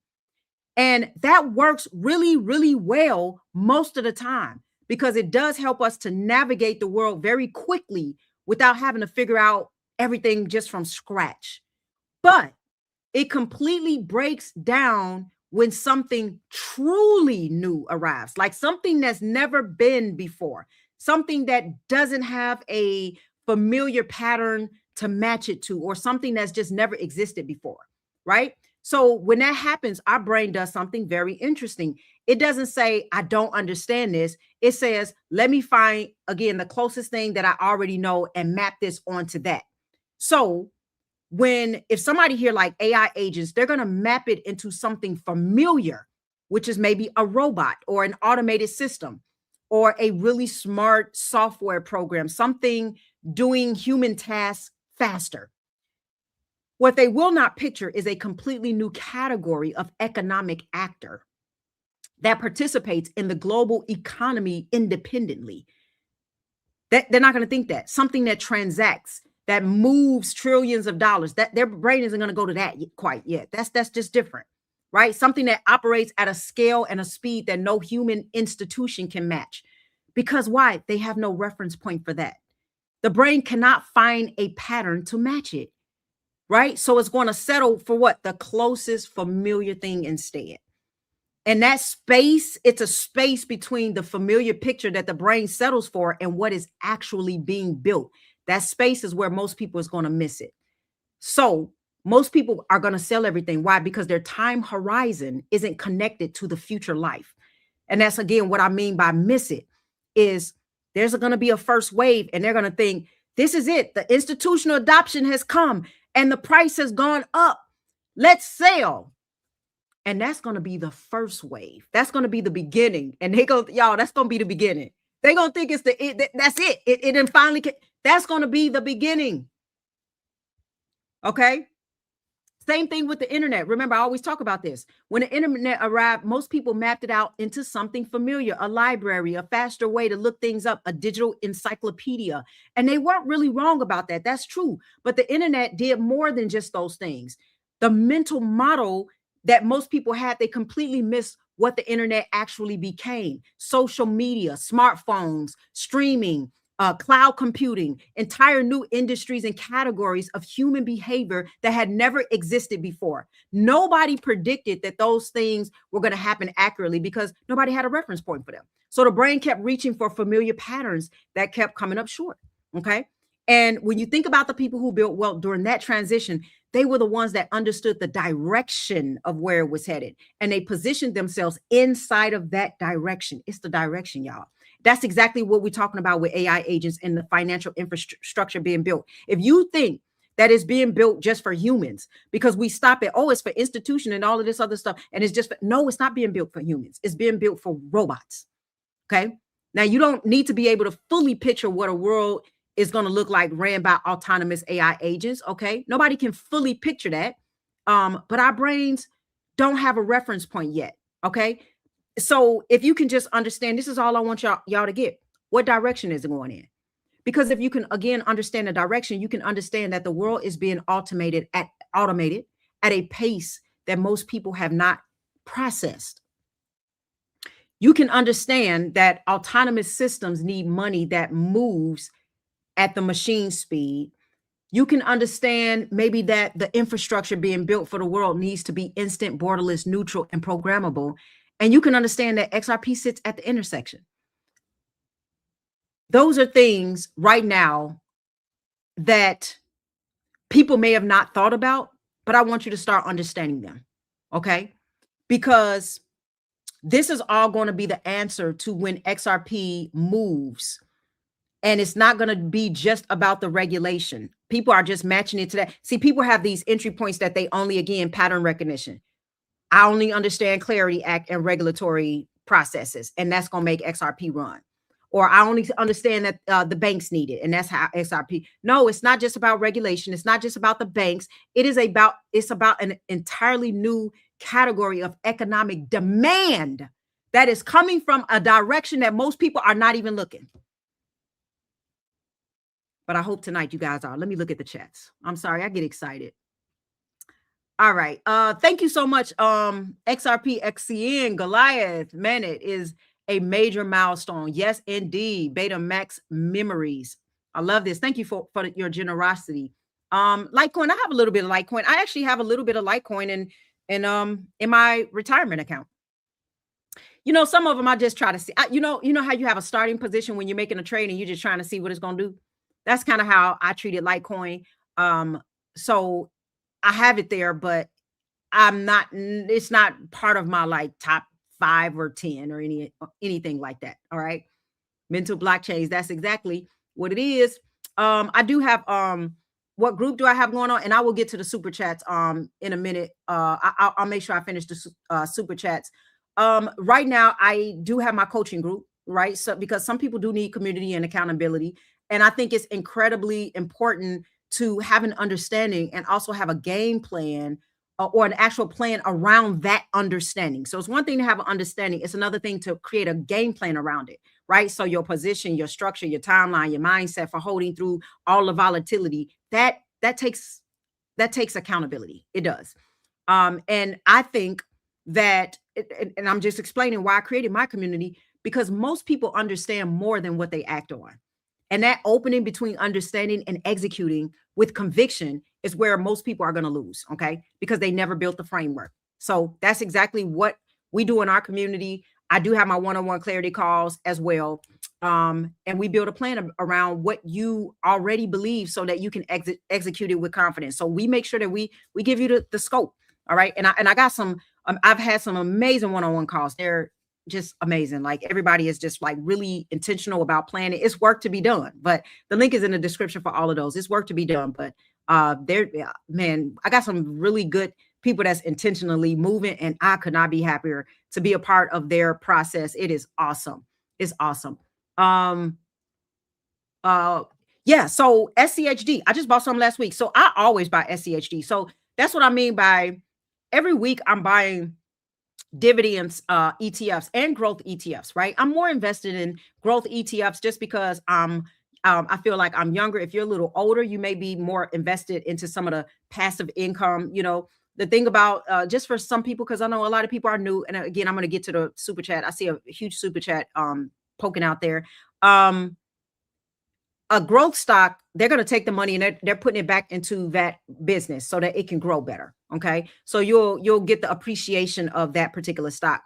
And that works really, really well most of the time because it does help us to navigate the world very quickly without having to figure out everything just from scratch. But it completely breaks down when something truly new arrives, like something that's never been before, something that doesn't have a familiar pattern to match it to, or something that's just never existed before, right? So when that happens, our brain does something very interesting. It doesn't say, I don't understand this. It says, let me find, again, the closest thing that I already know and map this onto that. So if somebody here like AI agents, they're going to map it into something familiar, which is maybe a robot or an automated system or a really smart software program, something doing human tasks faster. What they will not picture is a completely new category of economic actor that participates in the global economy independently. They're not going to think that. Something that transacts, that moves trillions of dollars, that their brain isn't going to go to that quite yet. That's just different, right? Something that operates at a scale and a speed that no human institution can match. Because why? They have no reference point for that. The brain cannot find a pattern to match it, right? So it's going to settle for what? The closest familiar thing instead. And that space, it's a space between the familiar picture that the brain settles for and what is actually being built. That space is where most people is going to miss it. So most people are going to sell everything. Why? Because their time horizon isn't connected to the future life. And that's, again, what I mean by miss it is there's going to be a first wave and they're going to think, this is it. The institutional adoption has come and the price has gone up. Let's sell. And that's going to be the first wave. That's going to be the beginning. And they go, y'all, that's going to be the beginning. They're going to think it's that's it. It then finally, that's going to be the beginning. Okay. Same thing with the internet. Remember, I always talk about this. When the internet arrived, most people mapped it out into something familiar, a library, a faster way to look things up, a digital encyclopedia. And they weren't really wrong about that. That's true. But the internet did more than just those things. The mental model that most people had, they completely missed what the internet actually became. Social media, smartphones, streaming, cloud computing, entire new industries and categories of human behavior that had never existed before. Nobody predicted that those things were going to happen accurately because nobody had a reference point for them. So the brain kept reaching for familiar patterns that kept coming up short. Okay. And when you think about the people who built wealth during that transition, they were the ones that understood the direction of where it was headed. And they positioned themselves inside of that direction. It's the direction, y'all. That's exactly what we're talking about with AI agents and the financial infrastructure being built. If you think that it's being built just for humans, because we stop at, oh, it's for institution and all of this other stuff, and it's just for, no, it's not being built for humans. It's being built for robots. Okay. Now, you don't need to be able to fully picture what a world is going to look like ran by autonomous AI agents. Okay. Nobody can fully picture that. But our brains don't have a reference point yet. Okay. So if you can just understand, this is all I want y'all to get. What direction is it going in? Because if you can, again, understand the direction, you can understand that the world is being automated at a pace that most people have not processed. You can understand that autonomous systems need money that moves at the machine speed. You can understand maybe that the infrastructure being built for the world needs to be instant, borderless, neutral, and programmable. And you can understand that XRP sits at the intersection. Those are things right now that people may have not thought about, but I want you to start understanding them. Okay? Because this is all going to be the answer to when XRP moves. And it's not going to be just about the regulation. People are just matching it to that. See, people have these entry points that they only, again, pattern recognition. I only understand Clarity Act and regulatory processes, and that's going to make XRP run. or I only understand that the banks need it, and that's how XRP. No, it's not just about regulation. It's not just about the banks. It's about an entirely new category of economic demand that is coming from a direction that most people are not even looking. But I hope tonight you guys are. Let me look at the chats. I'm sorry, I get excited. All right. Thank you so much. XRP XCN Goliath. Man, it is a major milestone. Yes, indeed. Beta Max Memories. I love this. Thank you for your generosity. Litecoin, I have a little bit of Litecoin. I actually have a little bit of Litecoin in my retirement account. You know, some of them I just try to see. You know how you have a starting position when you're making a trade and you're just trying to see what it's going to do. That's kind of how I treated Litecoin. So I have it there, but it's not part of my like top 5 or 10 or anything like that. All right. Mental blockchains. That's exactly what it is. I do have, what group do I have going on? And I will get to the super chats, in a minute. I'll make sure I finish the super chats. Right now I do have my coaching group, right? So, because some people do need community and accountability. And I think it's incredibly important to have an understanding and also have a game plan, or an actual plan around that understanding. So it's one thing to have an understanding. It's another thing to create a game plan around it, right? So your position, your structure, your timeline, your mindset for holding through all the volatility, that takes accountability. It does. And I think that, and I'm just explaining why I created my community, because most people understand more than what they act on. And that opening between understanding and executing with conviction is where most people are going to lose, okay? Because they never built the framework. So that's exactly what we do in our community. I do have my one-on-one clarity calls as well. And we build a plan around what you already believe so that you can execute it with confidence. So we make sure that we give you the scope, all right? And I got some, I've had some amazing one-on-one calls. They're just amazing. Like, everybody is just like really intentional about planning. It's work to be done, but the link is in the description for all of those. It's work to be done, but man, I got some really good people that's intentionally moving, and I could not be happier to be a part of their process. It is awesome. It's awesome. Yeah. So SCHD, I just bought some last week. So I always buy SCHD. So that's what I mean by every week I'm buying dividends ETFs and growth ETFs, right? I'm more invested in growth ETFs just because I feel like I'm younger. If you're a little older, you may be more invested into some of the passive income. You know, the thing about just for some people, because I know a lot of people are new. And again, I'm going to get to the super chat. I see a huge super chat poking out there. A growth stock, they're going to take the money and they're putting it back into that business so that it can grow better. Okay. So you'll get the appreciation of that particular stock.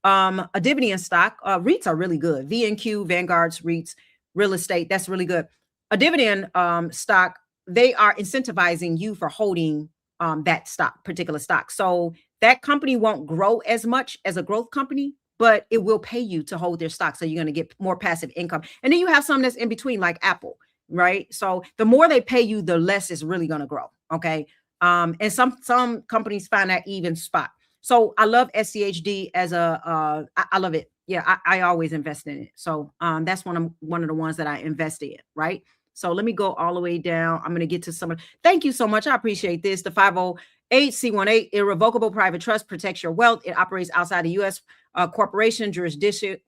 A dividend stock, REITs are really good. VNQ, Vanguard's REITs, real estate, that's really good. A dividend stock, they are incentivizing you for holding that particular stock. So that company won't grow as much as a growth company, but it will pay you to hold their stock. So you're going to get more passive income. And then you have some that's in between, like Apple, right? So the more they pay you, the less it's really going to grow. Okay. And some companies find that even spot. So I love SCHD as I love it. Yeah, I always invest in it. So that's one of the ones that I invest in, right? So let me go all the way down. I'm going to get to some. Thank you so much. I appreciate this. The 508C18 irrevocable private trust protects your wealth. It operates outside the U.S. Corporation jurisdictions.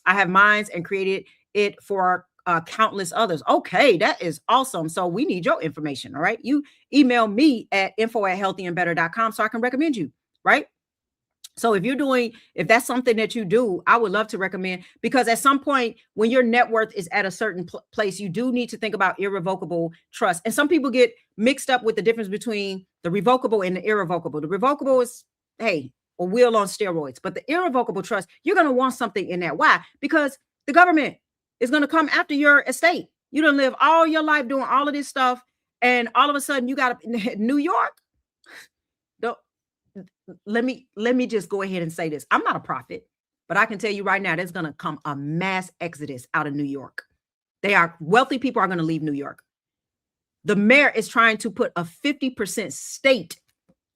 I have mines and created it for countless others. Okay, that is awesome. So we need your information. All right. You email me at info@healthyandbetter.com so I can recommend you. Right. So if that's something that you do, I would love to recommend, because at some point when your net worth is at a certain place, you do need to think about irrevocable trust. And some people get mixed up with the difference between the revocable and the irrevocable. The revocable is, hey, a wheel on steroids, but the irrevocable trust, you're going to want something in that. Why? Because the government is going to come after your estate. You done live all your life doing all of this stuff, and all of a sudden you got New York. Let me just go ahead and say this. I'm not a prophet, but I can tell you right now, there's going to come a mass exodus out of New York. Wealthy people are going to leave New York. The mayor is trying to put a 50% state,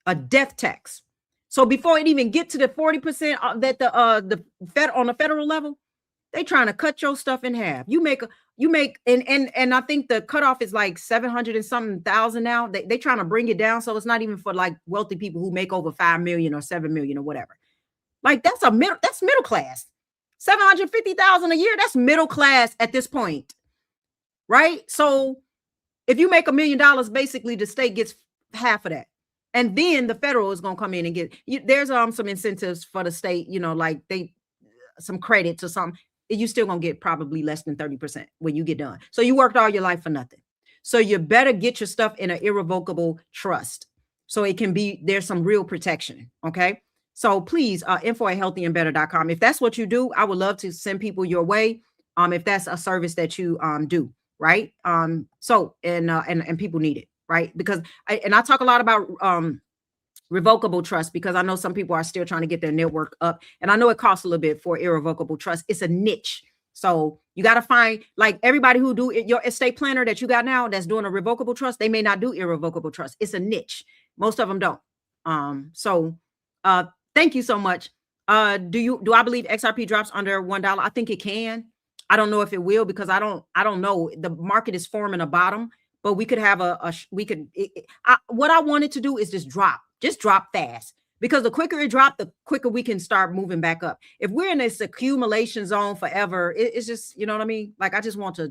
a death tax. So before it even get to the 40% that the Fed on the federal level, They trying to cut your stuff in half. And I think the cutoff is like 700 and something thousand now. They trying to bring it down. So it's not even for like wealthy people who make over 5 million or 7 million or whatever. Like that's middle class. 750,000 a year. That's middle class at this point. Right? So if you make $1 million, basically the state gets half of that. And then the federal is going to come in and get there's some incentives for the state, like some credits or something. You still going to get probably less than 30% when you get done. So you worked all your life for nothing. So you better get your stuff in an irrevocable trust. So it can be, there's some real protection. Okay. So please, info@healthyandbetter.com. If that's what you do, I would love to send people your way. If that's a service that you do, right? So and people need it, right? Because I talk a lot about revocable trust, because I know some people are still trying to get their network up, and I know it costs a little bit for irrevocable trust. It's a niche. So you got to find, like, everybody who do it, your estate planner that you got now that's doing a revocable trust, they may not do irrevocable trust. It's a niche. Most of them don't. Thank you so much. Do I believe XRP drops under $1? I think it can. I don't know if it will, because I don't know. The market is forming a bottom, but we could have what I wanted to do is just drop fast, because the quicker it dropped, the quicker we can start moving back up. If we're in this accumulation zone forever, it's just, you know what I mean? Like, I just want to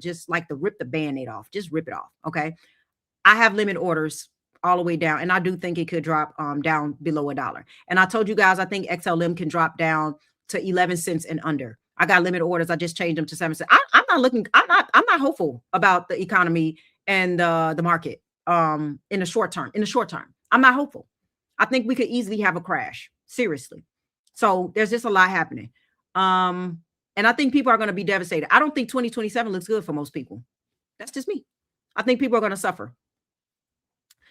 rip the Band-Aid off, just rip it off. Okay. I have limit orders all the way down, and I do think it could drop down below $1. And I told you guys, I think XLM can drop down to 11 cents and under. I got limit orders. I just changed them to 7 cents. I'm not hopeful about the economy and the market in the short term. I'm not hopeful. I think we could easily have a crash. Seriously. So there's just a lot happening. And I think people are going to be devastated. I don't think 2027 looks good for most people. That's just me. I think people are going to suffer.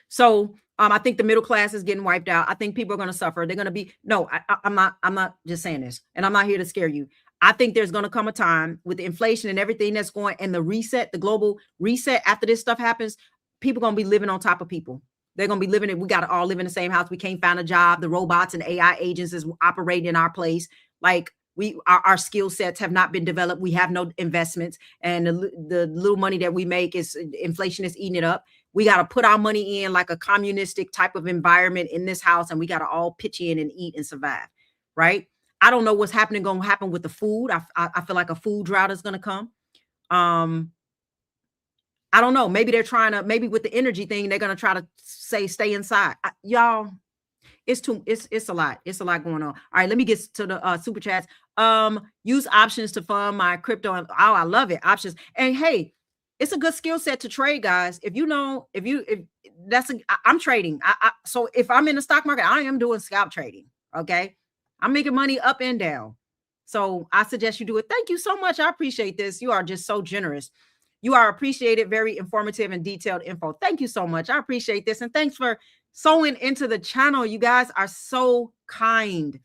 So I think the middle class is getting wiped out. I think people are going to suffer. They're going to be, no, I'm not just saying this, and I'm not here to scare you. I think there's going to come a time with the inflation and everything that's going, and the global reset after this stuff happens, people are going to be living on top of people. They're going to be living we got to all live in the same house. We can't find a job. The robots and AI agents is operating in our place. Like, our skill sets have not been developed. We have no investments, and the little money that we make is inflation is eating it up. We got to put our money in like a communistic type of environment in this house, and we got to all pitch in and eat and survive, right? I don't know what's going to happen with the food. I feel like a food drought is going to come. I don't know. Maybe maybe with the energy thing, they're going to try to stay inside. Y'all, it's a lot. It's a lot going on. All right, let me get to the super chats. Use options to fund my crypto. And I love it. Options. And hey, it's a good skill set to trade, guys. I'm trading. So if I'm in the stock market, I am doing scalp trading. Okay. I'm making money up and down. So I suggest you do it. Thank you so much. I appreciate this. You are just so generous. You are appreciated. Very informative and detailed info. Thank you so much. I appreciate this. And thanks for sewing into the channel. You guys are so kind.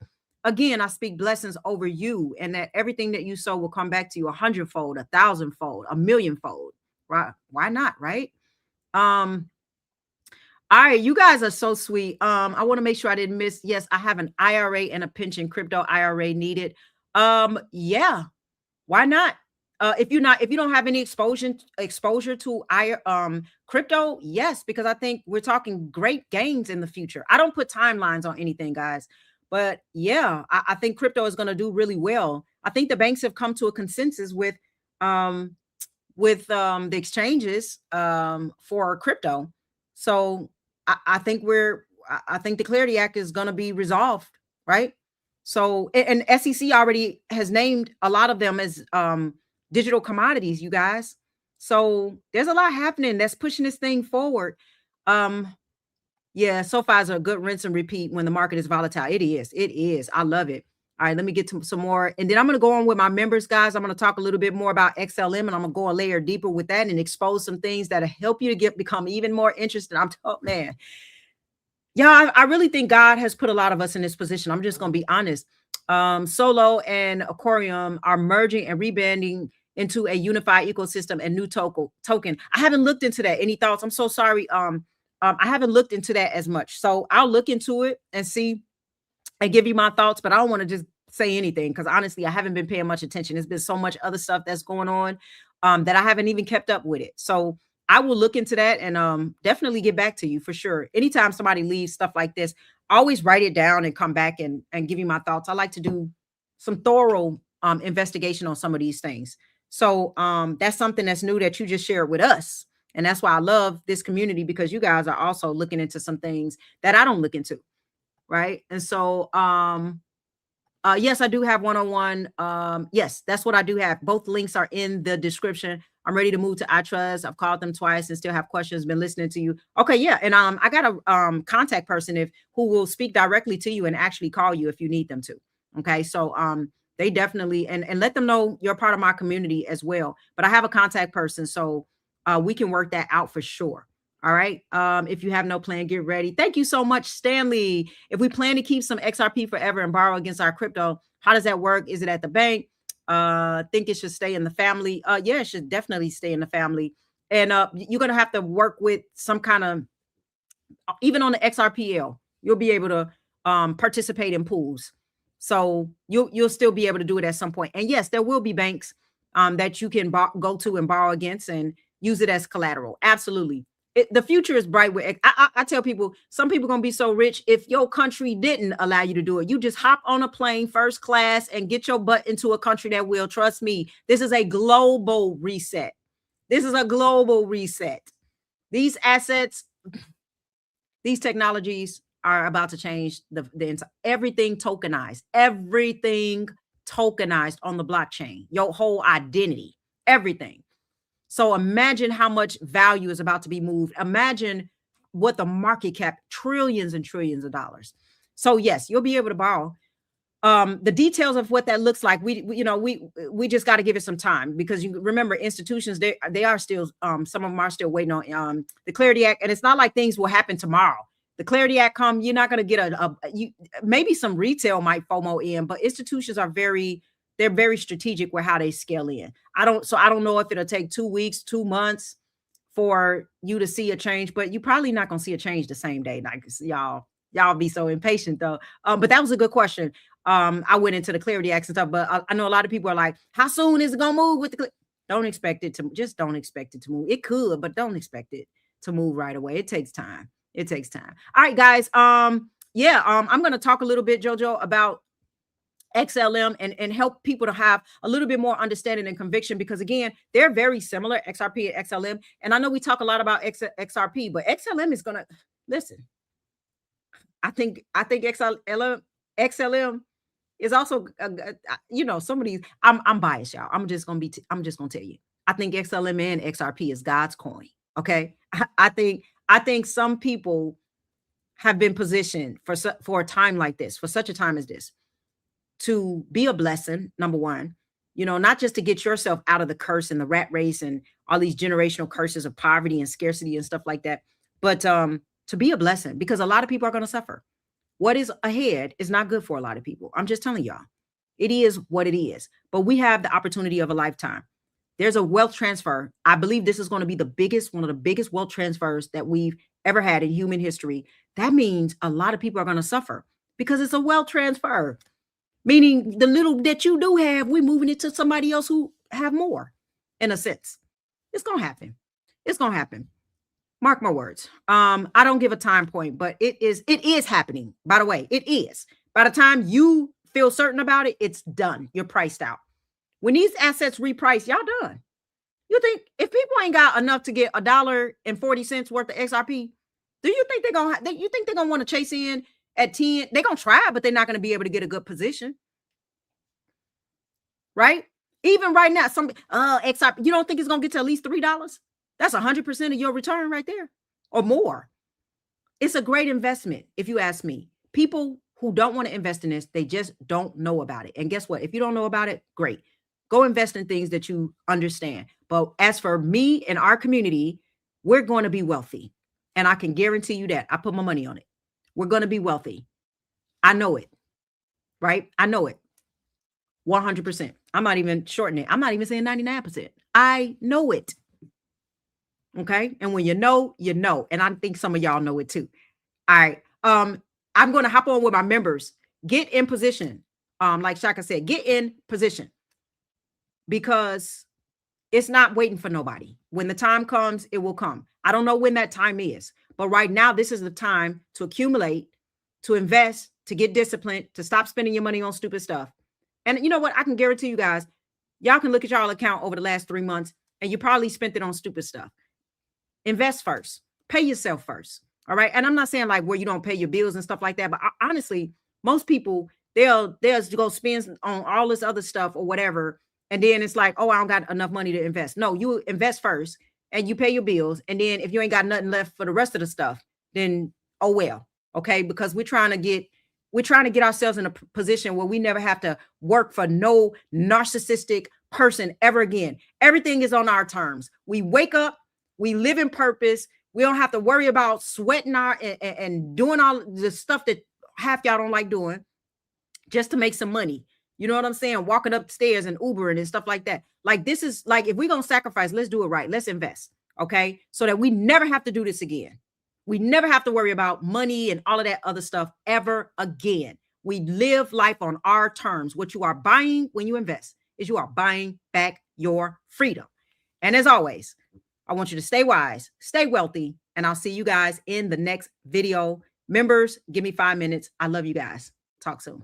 Again, I speak blessings over you, and that everything that you sow will come back to you 100-fold, 1,000-fold, 1,000,000-fold. Right? Why not? Right? All right, you guys are so sweet. I want to make sure I didn't miss. Yes, I have an IRA and a pension. Crypto IRA needed. Yeah, why not? If you don't have any exposure to crypto, yes, because I think we're talking great gains in the future. I don't put timelines on anything, guys, but yeah, I think crypto is going to do really well. I think the banks have come to a consensus with the exchanges for crypto. So I think the Clarity Act is going to be resolved, right? So, and SEC already has named a lot of them as digital commodities, you guys. So there's a lot happening that's pushing this thing forward. Yeah, SoFi is a good rinse and repeat when the market is volatile. It is. I love it. All right, let me get to some more. And then I'm going to go on with my members, guys. I'm going to talk a little bit more about XLM, and I'm going to go a layer deeper with that and expose some things that'll help you to become even more interested. Man. Yeah, I really think God has put a lot of us in this position. I'm just going to be honest. Solo and Aquarium are merging and rebranding into a unified ecosystem and new token. I haven't looked into that. Any thoughts? I'm so sorry. I haven't looked into that as much. So I'll look into it and see and give you my thoughts, but I don't want to just say anything because honestly, I haven't been paying much attention. There's been so much other stuff that's going on that I haven't even kept up with it. So I will look into that and definitely get back to you for sure. Anytime somebody leaves stuff like this, I always write it down and come back and give you my thoughts. I like to do some thorough investigation on some of these things. So that's something that's new that you just shared with us. And that's why I love this community, because you guys are also looking into some things that I don't look into. Right. And so yes, I do have one-on-one. Yes, that's what I do have. Both links are in the description. I'm ready to move to ITRUST. I've called them twice and still have questions. Been listening to you. Okay, yeah, and I got a contact person who will speak directly to you and actually call you if you need them to. Okay, so they definitely and let them know you're part of my community as well. But I have a contact person, so we can work that out for sure. All right. If you have no plan, get ready. Thank you so much, Stanley. If we plan to keep some XRP forever and borrow against our crypto, how does that work? Is it at the bank? Think it should stay in the family? Yeah, it should definitely stay in the family. And you're gonna have to work with some kind of, even on the XRPL, you'll be able to participate in pools. So you'll still be able to do it at some point. And yes, there will be banks that you can go to and borrow against and use it as collateral. Absolutely. The future is bright. With I tell people, some people gonna be so rich if your country didn't allow you to do it. You just hop on a plane first class and get your butt into a country that will. Trust me, this is a global reset. This is a global reset. These assets, these technologies are about to change the everything tokenized, everything tokenized on the blockchain, your whole identity, everything. So imagine how much value is about to be moved. Imagine what the market cap, trillions and trillions of dollars. So yes, you'll be able to borrow. The details of what that looks like, we just got to give it some time, because you remember institutions, they are still some of them are still waiting on the Clarity Act, and it's not like things will happen tomorrow. The Clarity Act come, you're not going to get maybe some retail might FOMO in, but institutions are they're very strategic with how they scale in. I don't know if it'll take 2 weeks, 2 months for you to see a change, but you're probably not going to see a change the same day. Like y'all be so impatient though. But that was a good question. I went into the Clarity Act and stuff, but I know a lot of people are like, how soon is it going to move with the don't expect it to move. It could, but don't expect it to move right away. It takes time. It takes time. All right, guys. I'm going to talk a little bit, JoJo, about XLM and help people to have a little bit more understanding and conviction, because again, they're very similar, XRP and XLM. And I know we talk a lot about XRP, but XLM is going to listen. I think XLM is also, some of these, I'm biased, y'all. I'm just going to tell you, I think XLM and XRP is God's coin. Okay. I think some people have been positioned for a time like this, for such a time as this, to be a blessing, number one, not just to get yourself out of the curse and the rat race and all these generational curses of poverty and scarcity and stuff like that, but to be a blessing, because a lot of people are going to suffer. What is ahead is not good for a lot of people. I'm just telling y'all, it is what it is. But we have the opportunity of a lifetime. There's a wealth transfer. I believe this is going to be one of the biggest wealth transfers that we've ever had in human history. That means a lot of people are going to suffer because it's a wealth transfer. Meaning the little that you do have, we're moving it to somebody else who have more, in a sense. It's going to happen. It's going to happen. Mark my words. I don't give a time point, but it is happening. By the way, it is. By the time you feel certain about it, it's done. You're priced out. When these assets reprice, y'all done. You think if people ain't got enough to get $1.40 worth of XRP, do you think they're gonna want to chase in at 10? They're gonna try, but they're not gonna be able to get a good position. Right? Even right now, some XRP, you don't think it's gonna get to at least $3? That's 100% of your return right there, or more. It's a great investment, if you ask me. People who don't want to invest in this, they just don't know about it. And guess what? If you don't know about it, great. Go invest in things that you understand. But as for me and our community, we're going to be wealthy. And I can guarantee you that. I put my money on it. We're going to be wealthy. I know it. Right? I know it. 100%. I'm not even shortening it. I'm not even saying 99%. I know it. Okay? And when you know, you know. And I think some of y'all know it too. All right. I'm going to hop on with my members. Get in position. like Shaka said, get in position, because it's not waiting for nobody. When the time comes, it will come. I don't know when that time is, but right now, this is the time to accumulate, to invest, to get disciplined, to stop spending your money on stupid stuff. And you know what? I can guarantee you guys, y'all can look at y'all account over the last 3 months and you probably spent it on stupid stuff. Invest first, pay yourself first. All right. And I'm not saying like where you don't pay your bills and stuff like that, but honestly, most people, they'll go spend on all this other stuff or whatever. And then it's like, oh, I don't got enough money to invest. No, you invest first and you pay your bills. And then if you ain't got nothing left for the rest of the stuff, then oh well. Okay. Because we're trying to get ourselves in a position where we never have to work for no narcissistic person ever again. Everything is on our terms. We wake up, we live in purpose. We don't have to worry about sweating and doing all the stuff that half y'all don't like doing just to make some money. You know what I'm saying? Walking upstairs and Ubering and stuff like that. Like, this is like, if we're going to sacrifice, let's do it right. Let's invest. Okay. So that we never have to do this again. We never have to worry about money and all of that other stuff ever again. We live life on our terms. What you are buying when you invest is you are buying back your freedom. And as always, I want you to stay wise, stay wealthy, and I'll see you guys in the next video. Members, give me 5 minutes. I love you guys. Talk soon.